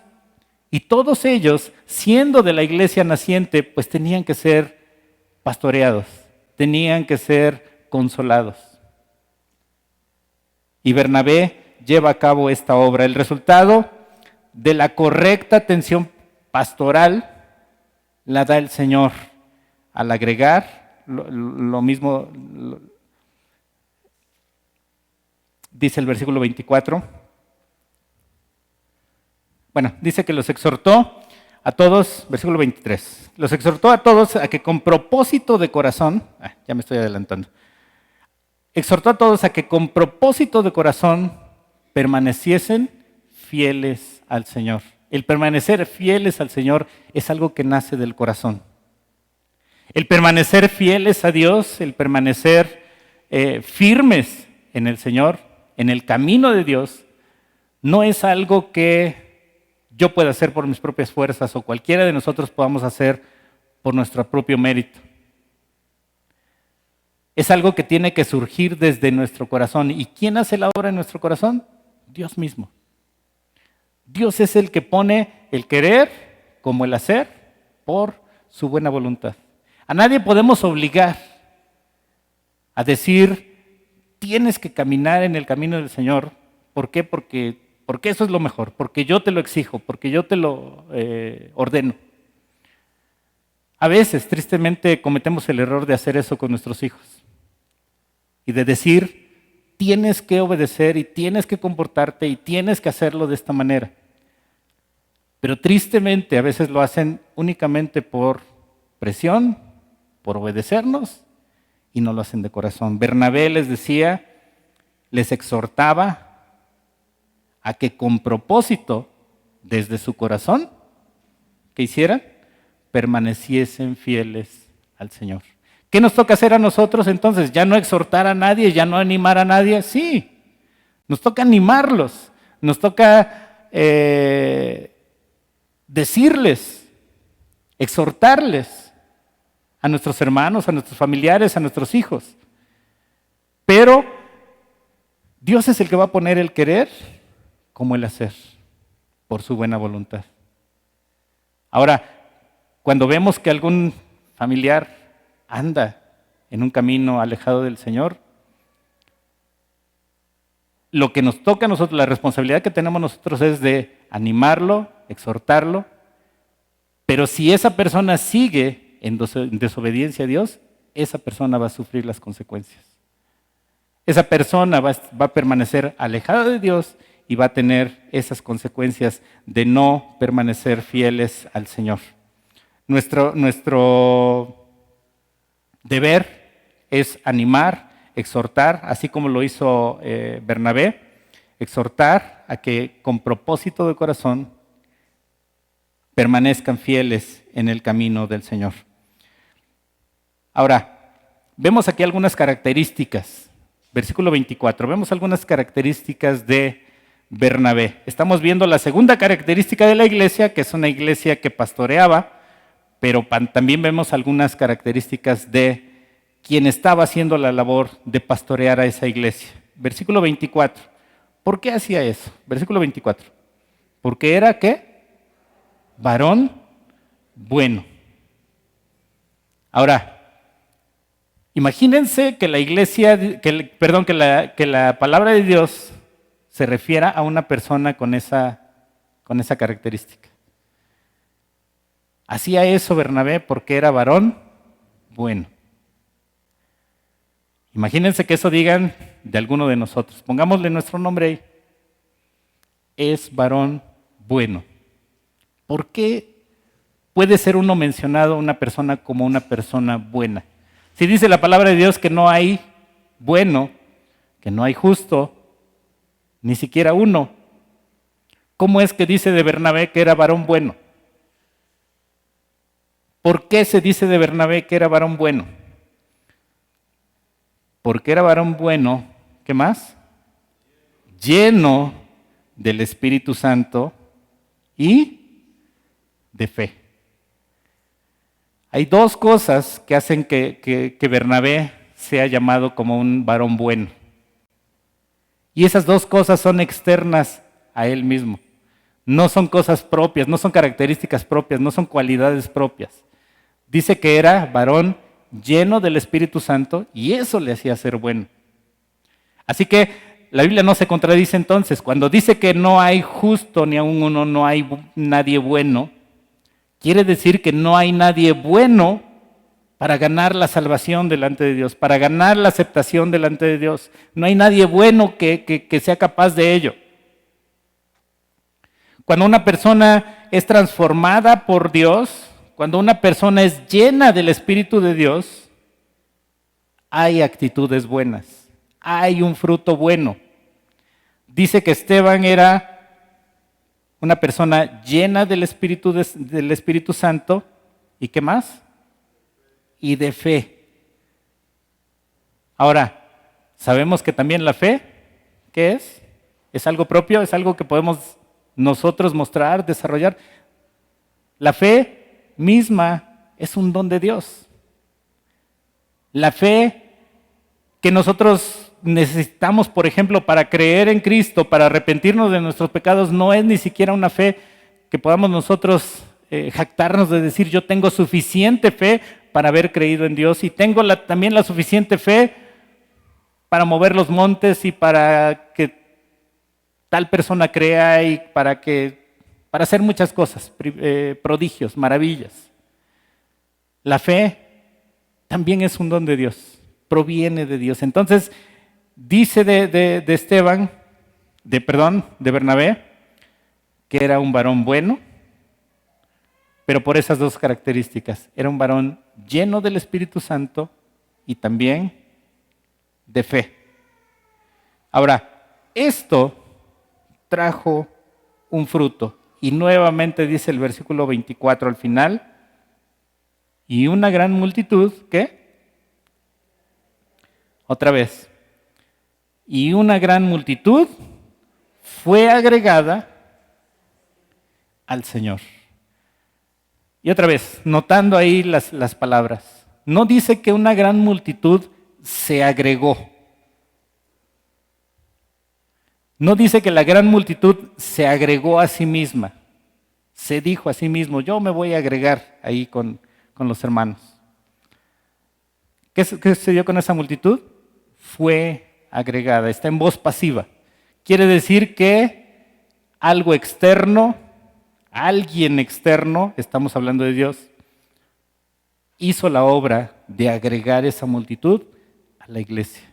Y todos ellos, siendo de la iglesia naciente, pues tenían que ser pastoreados, tenían que ser consolados. Y Bernabé lleva a cabo esta obra. El resultado de la correcta atención pastoral la da el Señor al agregar lo mismo, dice el versículo 24. Bueno, dice que los exhortó a todos, versículo 23, los exhortó a todos a que con propósito de corazón, ya me estoy adelantando, exhortó a todos a que con propósito de corazón permaneciesen fieles al Señor. El permanecer fieles al Señor es algo que nace del corazón. El permanecer fieles a Dios, el permanecer firmes en el Señor, en el camino de Dios, no es algo que yo pueda hacer por mis propias fuerzas o cualquiera de nosotros podamos hacer por nuestro propio mérito. Es algo que tiene que surgir desde nuestro corazón. ¿Y quién hace la obra en nuestro corazón? Dios mismo. Dios es el que pone el querer como el hacer por su buena voluntad. A nadie podemos obligar a decir, tienes que caminar en el camino del Señor. ¿Por qué? Porque eso es lo mejor, porque yo te lo exijo, porque yo te lo ordeno. A veces, tristemente, cometemos el error de hacer eso con nuestros hijos y de decir, tienes que obedecer y tienes que comportarte y tienes que hacerlo de esta manera. Pero tristemente a veces lo hacen únicamente por presión, por obedecernos, y no lo hacen de corazón. Bernabé les decía, les exhortaba a que con propósito, desde su corazón, ¿qué hicieran? Permaneciesen fieles al Señor. ¿Qué nos toca hacer a nosotros entonces? ¿Ya no exhortar a nadie, ya no animar a nadie? Sí, nos toca animarlos, nos toca decirles, exhortarles a nuestros hermanos, a nuestros familiares, a nuestros hijos. Pero Dios es el que va a poner el querer como el hacer, por su buena voluntad. Ahora, cuando vemos que algún familiar anda en un camino alejado del Señor, lo que nos toca a nosotros, la responsabilidad que tenemos nosotros es de animarlo, exhortarlo, pero si esa persona sigue en desobediencia a Dios, esa persona va a sufrir las consecuencias. Esa persona va a permanecer alejada de Dios y va a tener esas consecuencias de no permanecer fieles al Señor. Nuestro deber es animar, exhortar, así como lo hizo Bernabé, exhortar a que con propósito de corazón permanezcan fieles en el camino del Señor. Ahora, vemos aquí algunas características. Versículo 24, vemos algunas características de Bernabé. Estamos viendo la segunda característica de la iglesia, que es una iglesia que pastoreaba, pero también vemos algunas características de quien estaba haciendo la labor de pastorear a esa iglesia. Versículo 24, ¿por qué hacía eso? Versículo 24, porque era ¿qué? Varón bueno. Ahora, imagínense que la iglesia, que la palabra de Dios se refiera a una persona con esa característica. Hacía eso Bernabé porque era varón bueno. Imagínense que eso digan de alguno de nosotros. Pongámosle nuestro nombre ahí. Es varón bueno. ¿Por qué puede ser uno mencionado a una persona como una persona buena? Si dice la palabra de Dios que no hay bueno, que no hay justo, ni siquiera uno, ¿cómo es que dice de Bernabé que era varón bueno? ¿Por qué se dice de Bernabé que era varón bueno? Porque era varón bueno, ¿qué más? Lleno del Espíritu Santo y de fe. Hay dos cosas que hacen que Bernabé sea llamado como un varón bueno. Y esas dos cosas son externas a él mismo. No son cosas propias, no son características propias, no son cualidades propias. Dice que era varón lleno del Espíritu Santo y eso le hacía ser bueno. Así que la Biblia no se contradice entonces. Cuando dice que no hay justo ni aun uno, no hay nadie bueno, quiere decir que no hay nadie bueno para ganar la salvación delante de Dios, para ganar la aceptación delante de Dios. No hay nadie bueno que sea capaz de ello. Cuando una persona es transformada por Dios, cuando una persona es llena del Espíritu de Dios, hay actitudes buenas, hay un fruto bueno. Dice que Esteban era una persona llena del Espíritu Santo, ¿y qué más? Y de fe. Ahora, sabemos que también la fe, ¿qué es? ¿Es algo propio? ¿Es algo que podemos nosotros mostrar, desarrollar? La fe misma es un don de Dios. La fe que nosotros necesitamos, por ejemplo, para creer en Cristo, para arrepentirnos de nuestros pecados, no es ni siquiera una fe que podamos nosotros jactarnos de decir yo tengo suficiente fe para haber creído en Dios y tengo también la suficiente fe para mover los montes y para que tal persona crea y para hacer muchas cosas, prodigios, maravillas. La fe también es un don de Dios, proviene de Dios. Entonces, dice de Bernabé, que era un varón bueno, pero por esas dos características. Era un varón lleno del Espíritu Santo y también de fe. Ahora, esto trajo un fruto. Y nuevamente dice el versículo 24 al final, y una gran multitud, ¿qué? Otra vez. Y una gran multitud fue agregada al Señor. Y otra vez, notando ahí las palabras. No dice que una gran multitud se agregó. No dice que la gran multitud se agregó a sí misma. Se dijo a sí mismo, yo me voy a agregar ahí con los hermanos. ¿Qué sucedió con esa multitud? Fue agregada, está en voz pasiva. Quiere decir que algo externo, alguien externo, estamos hablando de Dios, hizo la obra de agregar esa multitud a la iglesia.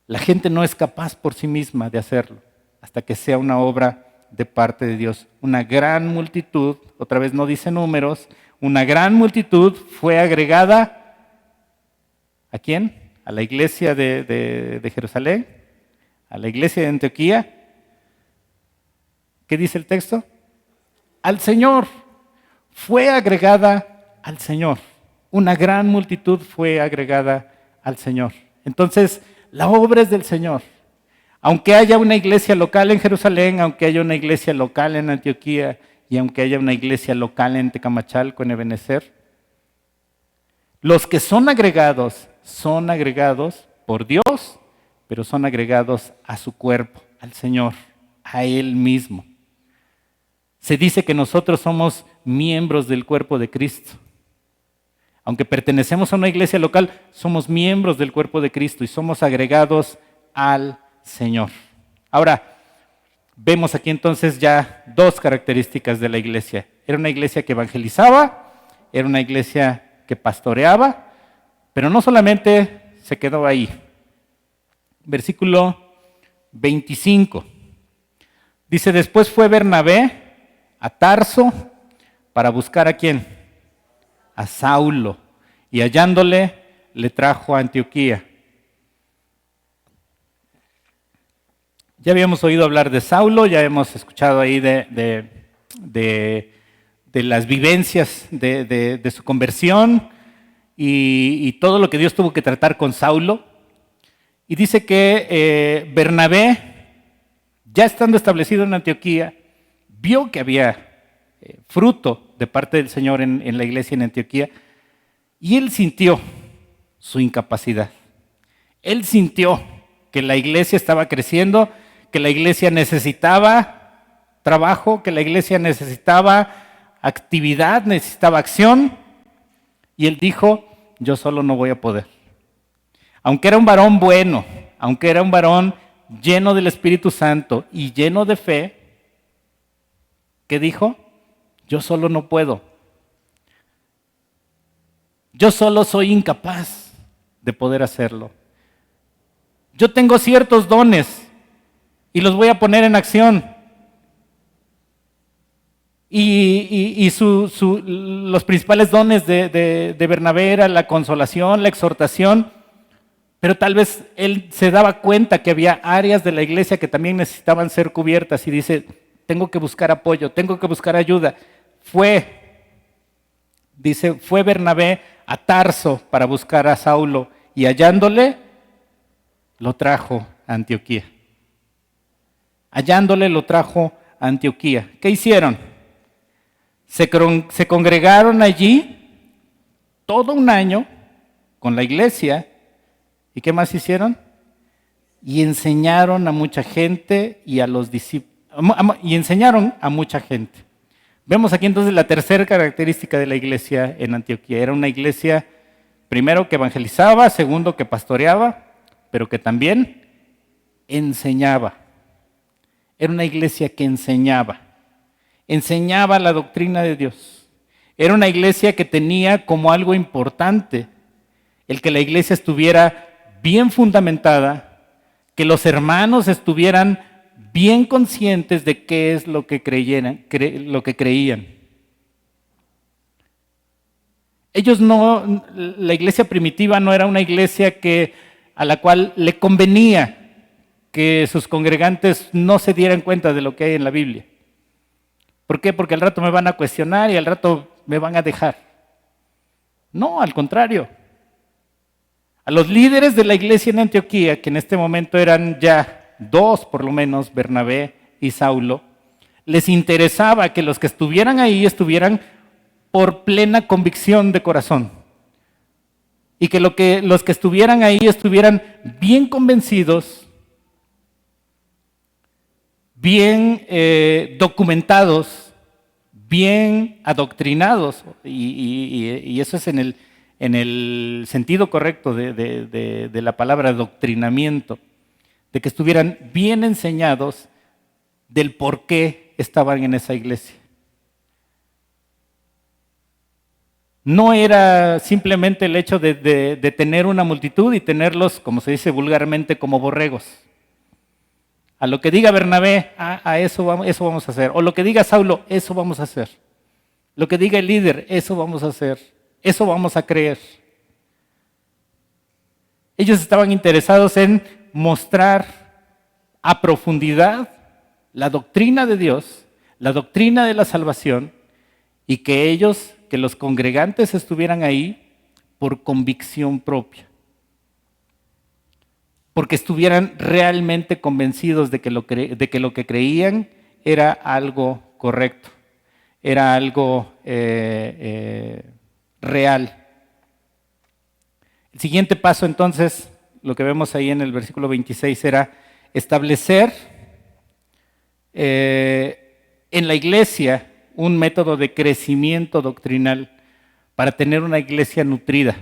La gente no es capaz por sí misma de hacerlo, hasta que sea una obra de parte de Dios. Una gran multitud, otra vez no dice números, una gran multitud fue agregada, ¿a quién? A la iglesia de Jerusalén, a la iglesia de Antioquía. ¿Qué dice el texto? Al Señor. Fue agregada al Señor. Una gran multitud fue agregada al Señor. Entonces, la obra es del Señor. Aunque haya una iglesia local en Jerusalén, aunque haya una iglesia local en Antioquía y aunque haya una iglesia local en Tecamachalco, en Ebenezer, los que son agregados por Dios, pero son agregados a su cuerpo, al Señor, a Él mismo. Se dice que nosotros somos miembros del cuerpo de Cristo. Aunque pertenecemos a una iglesia local, somos miembros del cuerpo de Cristo y somos agregados al Señor. Ahora, vemos aquí entonces ya dos características de la iglesia. Era una iglesia que evangelizaba, era una iglesia que pastoreaba, pero no solamente se quedó ahí. Versículo 25. Dice, después fue Bernabé a Tarso para buscar ¿a quién? A Saulo, y hallándole le trajo a Antioquía. Ya habíamos oído hablar de Saulo, ya hemos escuchado ahí de las vivencias de su conversión y todo lo que Dios tuvo que tratar con Saulo. Y dice que Bernabé, ya estando establecido en Antioquía, vio que había fruto de parte del Señor en la iglesia en Antioquía, y él sintió su incapacidad. Él sintió que la iglesia estaba creciendo, que la iglesia necesitaba trabajo, que la iglesia necesitaba actividad, necesitaba acción, y él dijo, yo solo no voy a poder. Aunque era un varón bueno, aunque era un varón lleno del Espíritu Santo y lleno de fe, ¿qué dijo? Yo solo no puedo. Yo solo soy incapaz de poder hacerlo. Yo tengo ciertos dones y los voy a poner en acción. Y los principales dones de Bernabé era la consolación, la exhortación, pero tal vez él se daba cuenta que había áreas de la iglesia que también necesitaban ser cubiertas y dice, tengo que buscar apoyo, tengo que buscar ayuda. Fue Bernabé a Tarso para buscar a Saulo y hallándole, lo trajo a Antioquía. Hallándole, lo trajo a Antioquía. ¿Qué hicieron? Se congregaron allí todo un año con la iglesia. ¿Y qué más hicieron? Y enseñaron a mucha gente y a los discípulos. Y enseñaron a mucha gente. Vemos aquí entonces la tercera característica de la iglesia en Antioquía. Era una iglesia, primero, que evangelizaba, segundo, que pastoreaba, pero que también enseñaba. Era una iglesia que enseñaba la doctrina de Dios. Era una iglesia que tenía como algo importante el que la iglesia estuviera bien fundamentada, que los hermanos estuvieran bien conscientes de qué es lo que creían. La iglesia primitiva no era una iglesia a la cual le convenía que sus congregantes no se dieran cuenta de lo que hay en la Biblia. ¿Por qué? Porque al rato me van a cuestionar y al rato me van a dejar. No, al contrario. A los líderes de la iglesia en Antioquía, que en este momento eran ya 2 por lo menos, Bernabé y Saulo, les interesaba que los que estuvieran ahí estuvieran por plena convicción de corazón. Y que los que estuvieran ahí estuvieran bien convencidos, bien documentados, bien adoctrinados, y eso es en el sentido correcto de la palabra adoctrinamiento, de que estuvieran bien enseñados del por qué estaban en esa iglesia. No era simplemente el hecho de tener una multitud y tenerlos, como se dice vulgarmente, como borregos. A lo que diga Bernabé, eso vamos a hacer. O lo que diga Saulo, eso vamos a hacer. Lo que diga el líder, eso vamos a hacer. Eso vamos a creer. Ellos estaban interesados en mostrar a profundidad la doctrina de Dios, la doctrina de la salvación, y que los congregantes estuvieran ahí por convicción propia. Porque estuvieran realmente convencidos de que lo que creían era algo correcto, era algo real. El siguiente paso entonces, lo que vemos ahí en el versículo 26, era establecer en la iglesia un método de crecimiento doctrinal para tener una iglesia nutrida,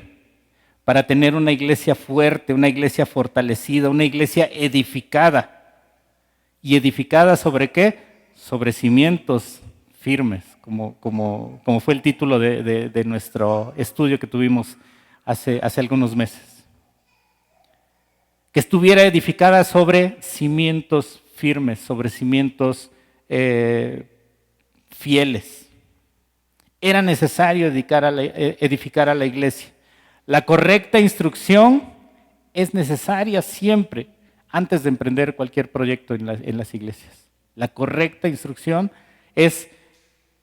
para tener una iglesia fuerte, una iglesia fortalecida, una iglesia edificada. ¿Y edificada sobre qué? Sobre cimientos firmes, como fue el título de nuestro estudio que tuvimos hace algunos meses. Que estuviera edificada sobre cimientos firmes, sobre cimientos fieles. Era necesario edificar a la iglesia. La correcta instrucción es necesaria siempre antes de emprender cualquier proyecto en las iglesias. La correcta instrucción es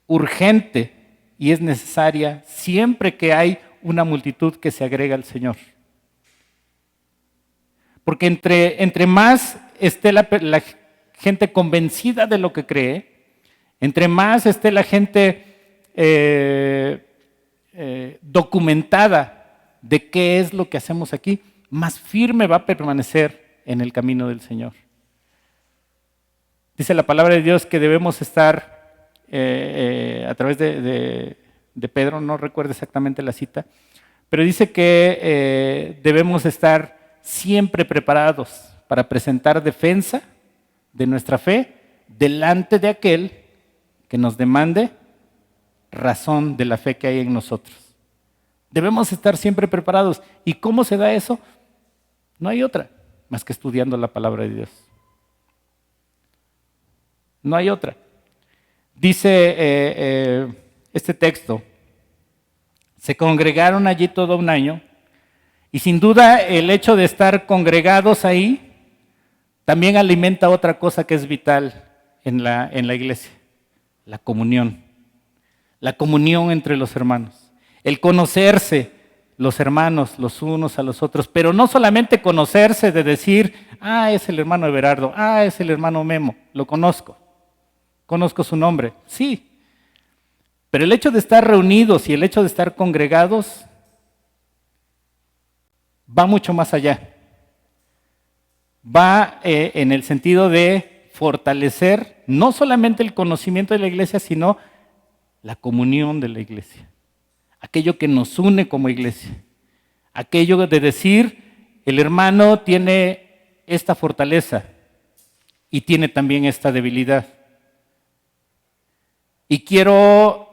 urgente y es necesaria siempre que hay una multitud que se agrega al Señor. Porque entre más esté la gente convencida de lo que cree, entre más esté la gente documentada de qué es lo que hacemos aquí, más firme va a permanecer en el camino del Señor. Dice la palabra de Dios que debemos estar, a través de Pedro, no recuerdo exactamente la cita, pero dice que debemos estar siempre preparados para presentar defensa de nuestra fe delante de aquel que nos demande razón de la fe que hay en nosotros. Debemos estar siempre preparados. ¿Y cómo se da eso? No hay otra más que estudiando la palabra de Dios. No hay otra. Dice este texto, se congregaron allí todo un año y sin duda el hecho de estar congregados ahí también alimenta otra cosa que es vital en la iglesia, la comunión entre los hermanos, el conocerse los hermanos los unos a los otros, pero no solamente conocerse de decir, es el hermano Everardo, es el hermano Memo, lo conozco su nombre, sí, pero el hecho de estar reunidos y el hecho de estar congregados va mucho más allá. Va en el sentido de fortalecer no solamente el conocimiento de la iglesia, sino La comunión de la iglesia. Aquello que nos une como iglesia. Aquello de decir, el hermano tiene esta fortaleza y tiene también esta debilidad. Y quiero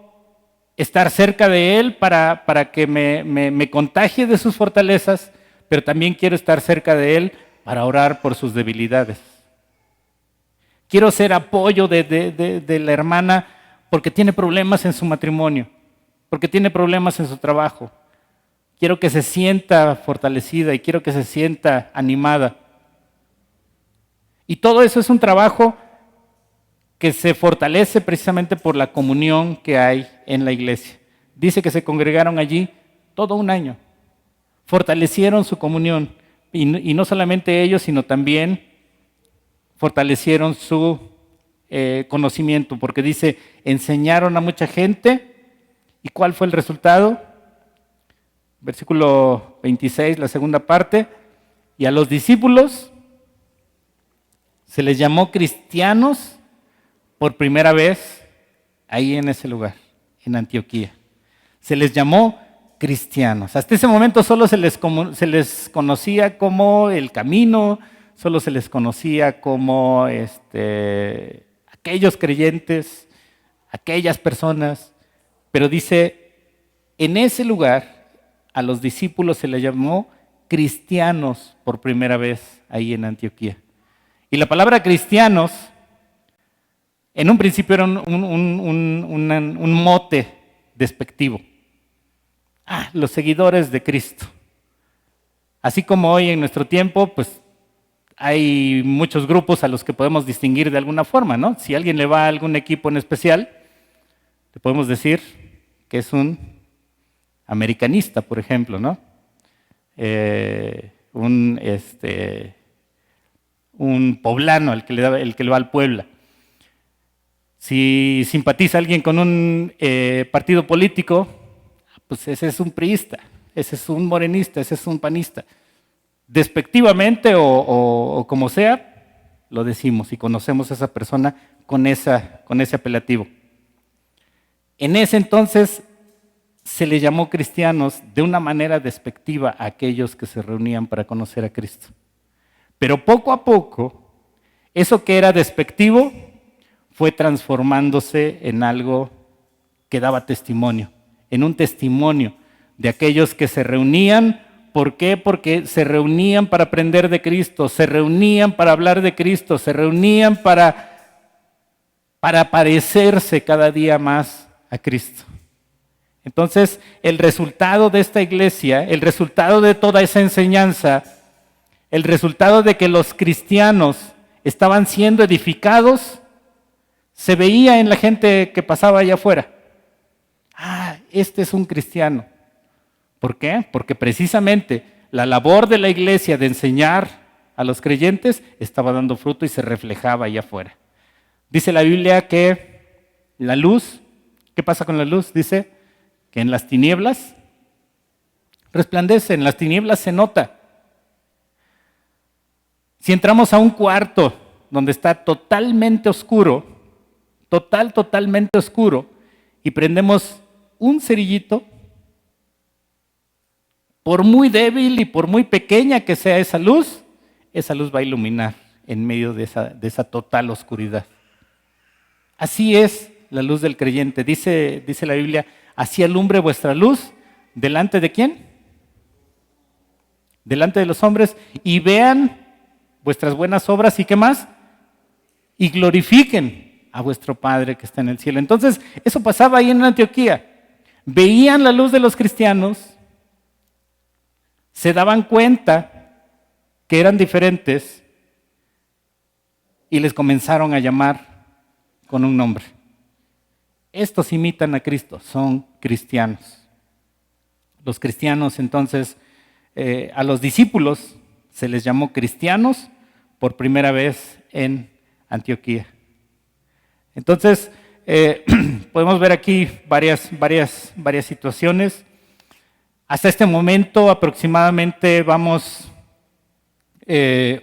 estar cerca de él para que me contagie de sus fortalezas, pero también quiero estar cerca de él para orar por sus debilidades. Quiero ser apoyo de la hermana porque tiene problemas en su matrimonio, porque tiene problemas en su trabajo. Quiero que se sienta fortalecida y quiero que se sienta animada. Y todo eso es un trabajo que se fortalece precisamente por la comunión que hay en la iglesia. Dice que se congregaron allí todo un año. Fortalecieron su comunión. Y no solamente ellos, sino también fortalecieron su conocimiento, porque dice, enseñaron a mucha gente. ¿Y cuál fue el resultado? Versículo 26, la segunda parte. Y a los discípulos se les llamó cristianos por primera vez ahí en ese lugar, en Antioquía. Se les llamó cristianos. Hasta ese momento solo se les conocía como el camino, solo se les conocía como aquellos creyentes, aquellas personas. Pero dice, en ese lugar a los discípulos se les llamó cristianos por primera vez ahí en Antioquía. Y la palabra cristianos en un principio era un mote despectivo. Los seguidores de Cristo. Así como hoy en nuestro tiempo, pues hay muchos grupos a los que podemos distinguir de alguna forma, ¿no? Si alguien le va a algún equipo en especial, le podemos decir que es un americanista, por ejemplo, ¿no? Un poblano, el que le va al Puebla. Si simpatiza alguien con un partido político, pues ese es un priista, ese es un morenista, ese es un panista. Despectivamente o como sea, lo decimos y conocemos a esa persona con ese apelativo. En ese entonces se le llamó cristianos de una manera despectiva a aquellos que se reunían para conocer a Cristo. Pero poco a poco, eso que era despectivo fue transformándose en algo que daba testimonio, en un testimonio de aquellos que se reunían. ¿Por qué? Porque se reunían para aprender de Cristo, se reunían para hablar de Cristo, se reunían para parecerse cada día más a Cristo. Entonces, el resultado de esta iglesia, el resultado de toda esa enseñanza, el resultado de que los cristianos estaban siendo edificados, se veía en la gente que pasaba allá afuera. Este es un cristiano. ¿Por qué? Porque precisamente la labor de la iglesia de enseñar a los creyentes estaba dando fruto y se reflejaba allá afuera. Dice la Biblia que la luz, ¿qué pasa con la luz? Dice que en las tinieblas resplandece, en las tinieblas se nota. Si entramos a un cuarto donde está totalmente oscuro, totalmente oscuro, y prendemos un cerillito, por muy débil y por muy pequeña que sea esa luz va a iluminar en medio de esa total oscuridad. Así es la luz del creyente. Dice la Biblia, así alumbre vuestra luz, ¿delante de quién? Delante de los hombres, y vean vuestras buenas obras, ¿y qué más? Y glorifiquen a vuestro Padre que está en el cielo. Entonces, eso pasaba ahí en Antioquía. Veían la luz de los cristianos, se daban cuenta que eran diferentes y les comenzaron a llamar con un nombre. Estos imitan a Cristo, son cristianos. Los cristianos, entonces, a los discípulos se les llamó cristianos por primera vez en Antioquía. Entonces, podemos ver aquí varias situaciones. Hasta este momento aproximadamente vamos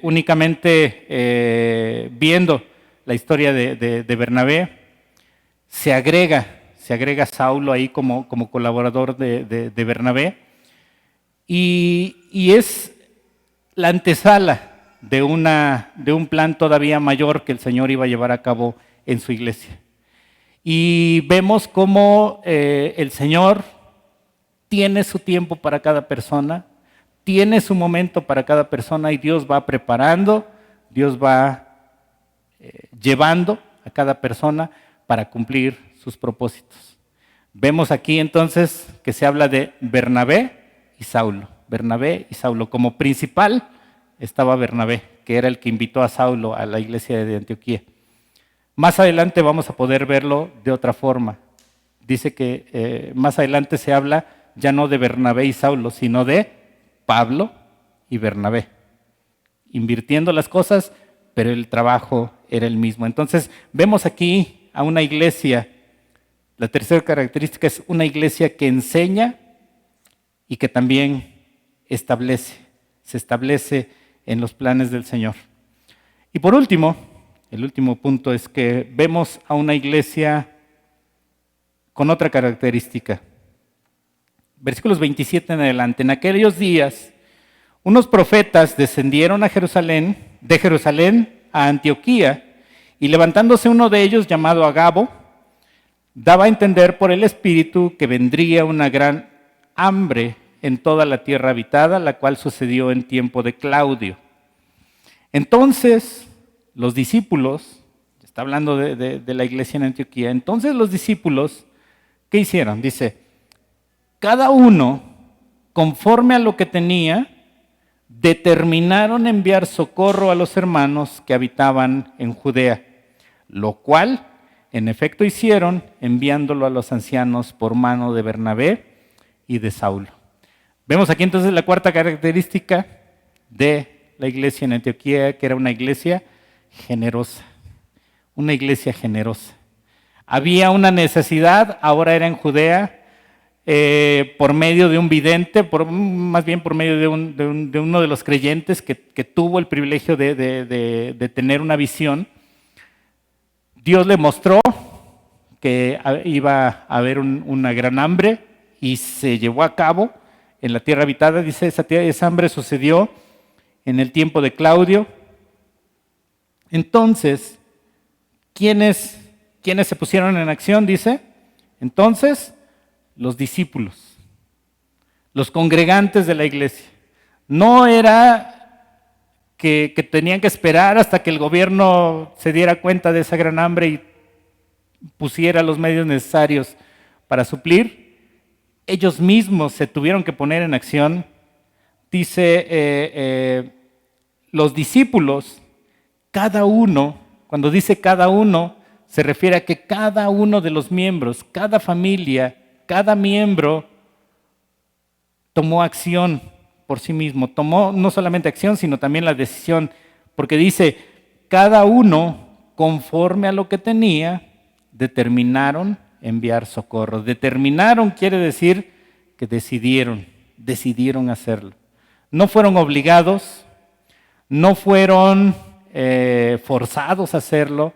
únicamente viendo la historia de Bernabé. Se agrega se agrega Saulo ahí como colaborador de Bernabé, y es la antesala de un plan todavía mayor que el Señor iba a llevar a cabo en su iglesia. Y vemos cómo el Señor tiene su tiempo para cada persona, tiene su momento para cada persona, y Dios va preparando, Dios va llevando a cada persona para cumplir sus propósitos. Vemos aquí entonces que se habla de Bernabé y Saulo. Bernabé y Saulo. Como principal estaba Bernabé, que era el que invitó a Saulo a la iglesia de Antioquía. Más adelante vamos a poder verlo de otra forma. Dice que más adelante se habla ya no de Bernabé y Saulo, sino de Pablo y Bernabé. Invirtiendo las cosas, pero el trabajo era el mismo. Entonces vemos aquí a una iglesia. La tercera característica es una iglesia que enseña y que también se establece en los planes del Señor. Y por último, el último punto es que vemos a una iglesia con otra característica. Versículos 27 en adelante. En aquellos días, unos profetas descendieron de Jerusalén a Antioquía, y levantándose uno de ellos, llamado Agabo, daba a entender por el Espíritu que vendría una gran hambre en toda la tierra habitada, la cual sucedió en tiempo de Claudio. Entonces, los discípulos, está hablando de la iglesia en Antioquía, entonces los discípulos, ¿qué hicieron? Dice, cada uno, conforme a lo que tenía, determinaron enviar socorro a los hermanos que habitaban en Judea, lo cual, en efecto, hicieron, enviándolo a los ancianos por mano de Bernabé y de Saulo. Vemos aquí entonces la cuarta característica de la iglesia en Antioquía, que era una iglesia generosa. Una iglesia generosa. Había una necesidad, ahora era en Judea, por medio de un vidente, más bien por medio de uno de los creyentes que tuvo el privilegio de tener una visión. Dios le mostró que iba a haber una gran hambre, y se llevó a cabo en la tierra habitada. Dice, esa hambre sucedió en el tiempo de Claudio. Entonces, ¿quiénes se pusieron en acción? Dice, entonces, los discípulos, los congregantes de la iglesia. No era que tenían que esperar hasta que el gobierno se diera cuenta de esa gran hambre y pusiera los medios necesarios para suplir. Ellos mismos se tuvieron que poner en acción. Dice, los discípulos, cada uno, cuando dice cada uno, se refiere a que cada uno de los miembros, cada familia, cada miembro tomó acción por sí mismo. Tomó no solamente acción, sino también la decisión, porque dice, cada uno, conforme a lo que tenía, determinaron enviar socorro. Determinaron quiere decir que decidieron hacerlo. No fueron obligados, no fueron forzados a hacerlo,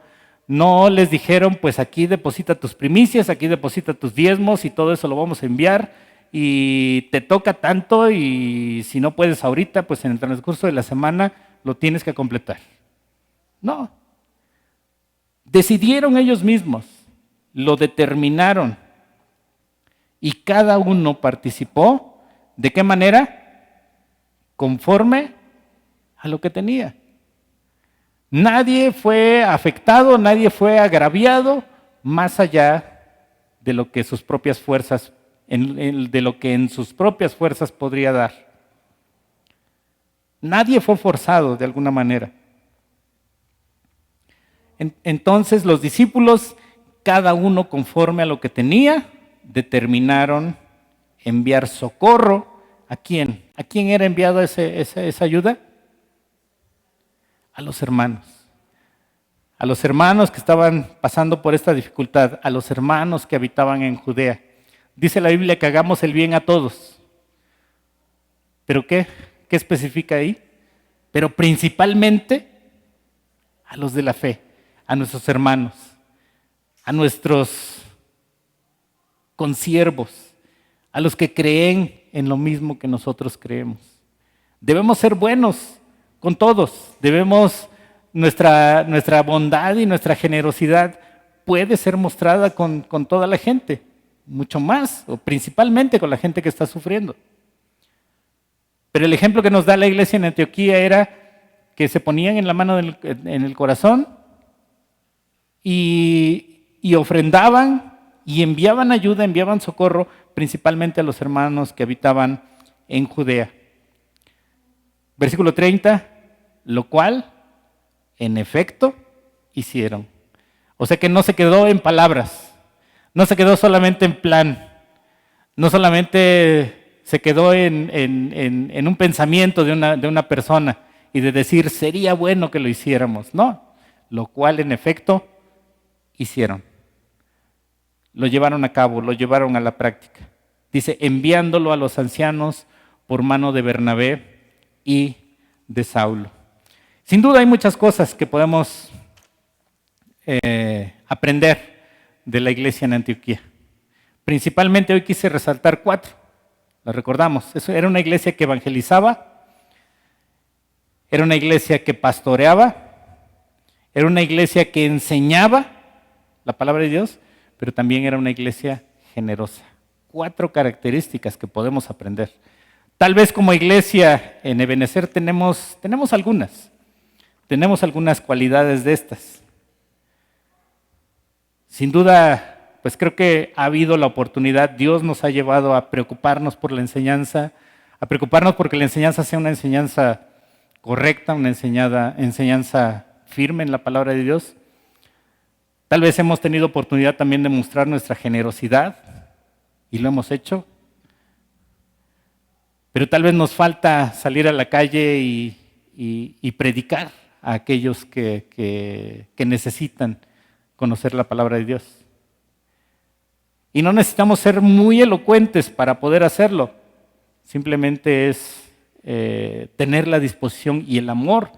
no les dijeron, pues aquí deposita tus primicias, aquí deposita tus diezmos y todo eso lo vamos a enviar y te toca tanto y si no puedes ahorita, pues en el transcurso de la semana lo tienes que completar. No. Decidieron ellos mismos, lo determinaron y cada uno participó. ¿De qué manera? Conforme a lo que tenía. Nadie fue afectado, nadie fue agraviado más allá de lo que sus propias fuerzas, de lo que en sus propias fuerzas podría dar. Nadie fue forzado de alguna manera. Entonces los discípulos, cada uno conforme a lo que tenía, determinaron enviar socorro. ¿A quién? ¿A quién era enviada esa ayuda? A los hermanos. A los hermanos que estaban pasando por esta dificultad, a los hermanos que habitaban en Judea. Dice la Biblia que hagamos el bien a todos. ¿Pero qué? ¿Qué especifica ahí? Pero principalmente a los de la fe, a nuestros hermanos, a nuestros consiervos, a los que creen en lo mismo que nosotros creemos. Debemos ser buenos con todos. Nuestra bondad y nuestra generosidad puede ser mostrada con toda la gente, mucho más, o principalmente con la gente que está sufriendo. Pero el ejemplo que nos da la iglesia en Antioquía era que se ponían en la mano en el corazón y ofrendaban y enviaban ayuda, enviaban socorro, principalmente a los hermanos que habitaban en Judea. Versículo 30, lo cual, en efecto, hicieron. O sea que no se quedó en palabras, no se quedó solamente en plan, no solamente se quedó en un pensamiento de una persona y de decir, sería bueno que lo hiciéramos. No, lo cual en efecto hicieron. Lo llevaron a cabo, lo llevaron a la práctica. Dice, enviándolo a los ancianos por mano de Bernabé y de Saulo. Sin duda hay muchas cosas que podemos aprender de la iglesia en Antioquía. Principalmente hoy quise resaltar 4. Las recordamos. Eso era una iglesia que evangelizaba, era una iglesia que pastoreaba, era una iglesia que enseñaba la palabra de Dios, pero también era una iglesia generosa. 4 características que podemos aprender. Tal vez como iglesia en Ebenezer tenemos algunas cualidades de estas. Sin duda, pues creo que ha habido la oportunidad, Dios nos ha llevado a preocuparnos por la enseñanza, a preocuparnos porque la enseñanza sea una enseñanza correcta, una enseñanza firme en la palabra de Dios. Tal vez hemos tenido oportunidad también de mostrar nuestra generosidad y lo hemos hecho. Pero tal vez nos falta salir a la calle y predicar a aquellos que necesitan conocer la palabra de Dios. Y no necesitamos ser muy elocuentes para poder hacerlo. Simplemente es tener la disposición y el amor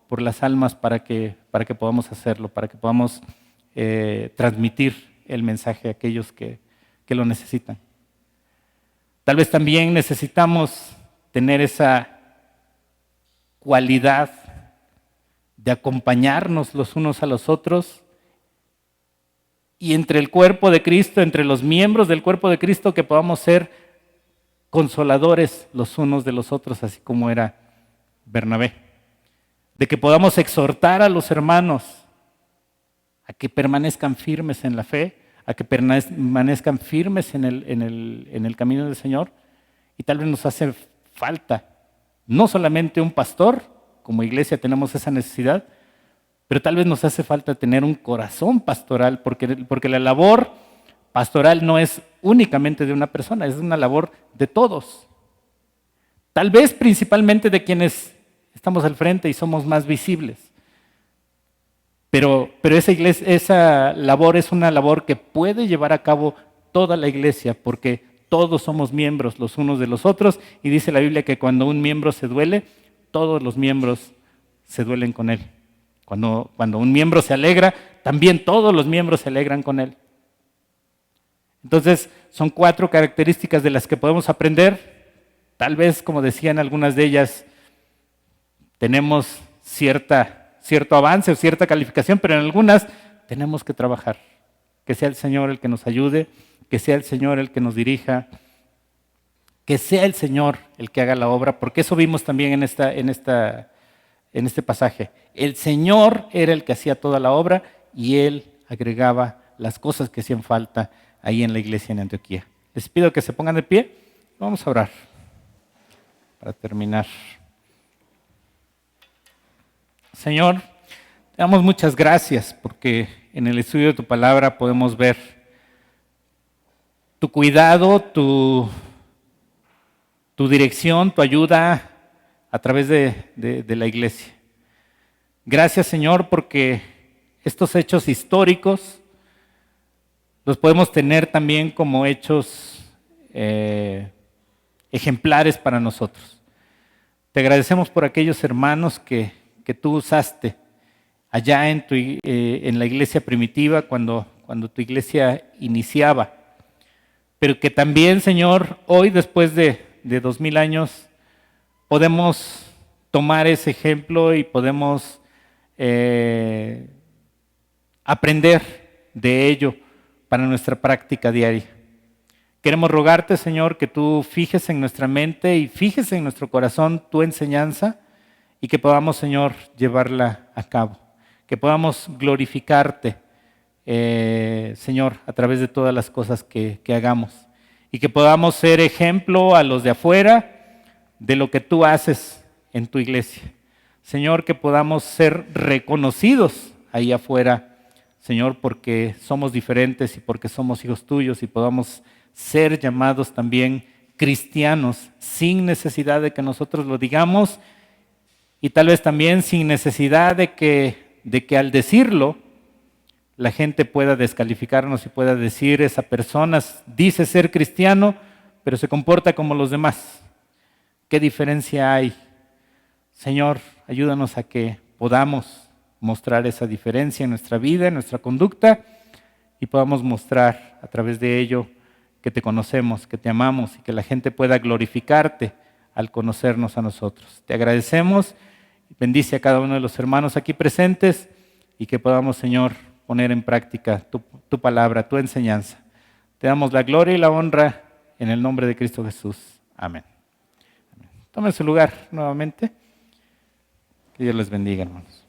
por las almas para que podamos hacerlo, para que podamos transmitir el mensaje a aquellos que lo necesitan. Tal vez también necesitamos tener esa cualidad de acompañarnos los unos a los otros y entre el cuerpo de Cristo, entre los miembros del cuerpo de Cristo, que podamos ser consoladores los unos de los otros, así como era Bernabé. De que podamos exhortar a los hermanos a que permanezcan firmes en la fe, a que permanezcan firmes en el camino del Señor. Y tal vez nos hace falta no solamente un pastor, como iglesia tenemos esa necesidad, pero tal vez nos hace falta tener un corazón pastoral, porque la labor pastoral no es únicamente de una persona, es una labor de todos. Tal vez principalmente de quienes estamos al frente y somos más visibles. Pero esa labor es una labor que puede llevar a cabo toda la iglesia, porque todos somos miembros los unos de los otros, y dice la Biblia que cuando un miembro se duele, todos los miembros se duelen con él. Cuando un miembro se alegra, también todos los miembros se alegran con él. Entonces, son 4 características de las que podemos aprender. Tal vez, como decían algunas de ellas, tenemos cierto avance o cierta calificación, pero en algunas tenemos que trabajar. Que sea el Señor el que nos ayude, que sea el Señor el que nos dirija, que sea el Señor el que haga la obra, porque eso vimos también en este pasaje. El Señor era el que hacía toda la obra y Él agregaba las cosas que hacían falta ahí en la iglesia en Antioquía. Les pido que se pongan de pie. Vamos a orar para terminar. Señor, te damos muchas gracias porque en el estudio de tu palabra podemos ver tu cuidado, tu dirección, tu ayuda a través de la iglesia. Gracias, Señor, porque estos hechos históricos los podemos tener también como hechos ejemplares para nosotros. Te agradecemos por aquellos hermanos que tú usaste allá en la iglesia primitiva, cuando tu iglesia iniciaba. pero que también, Señor, hoy después de 2000 años, podemos tomar ese ejemplo y podemos aprender de ello para nuestra práctica diaria. Queremos rogarte, Señor, que tú fijes en nuestra mente y fijes en nuestro corazón tu enseñanza y que podamos, Señor, llevarla a cabo. Que podamos glorificarte, Señor, a través de todas las cosas que hagamos. Y que podamos ser ejemplo a los de afuera de lo que tú haces en tu iglesia. Señor, que podamos ser reconocidos ahí afuera, Señor, porque somos diferentes y porque somos hijos tuyos y podamos ser llamados también cristianos sin necesidad de que nosotros lo digamos y tal vez también sin necesidad de que al decirlo la gente pueda descalificarnos y pueda decir esa persona dice ser cristiano pero se comporta como los demás. ¿Qué diferencia hay? Señor, ayúdanos a que podamos mostrar esa diferencia en nuestra vida, en nuestra conducta y podamos mostrar a través de ello que te conocemos, que te amamos y que la gente pueda glorificarte al conocernos a nosotros. Te agradecemos, bendice a cada uno de los hermanos aquí presentes y que podamos, Señor, poner en práctica tu palabra, tu enseñanza. Te damos la gloria y la honra en el nombre de Cristo Jesús. Amén. Tomen su lugar nuevamente. Que Dios les bendiga, hermanos.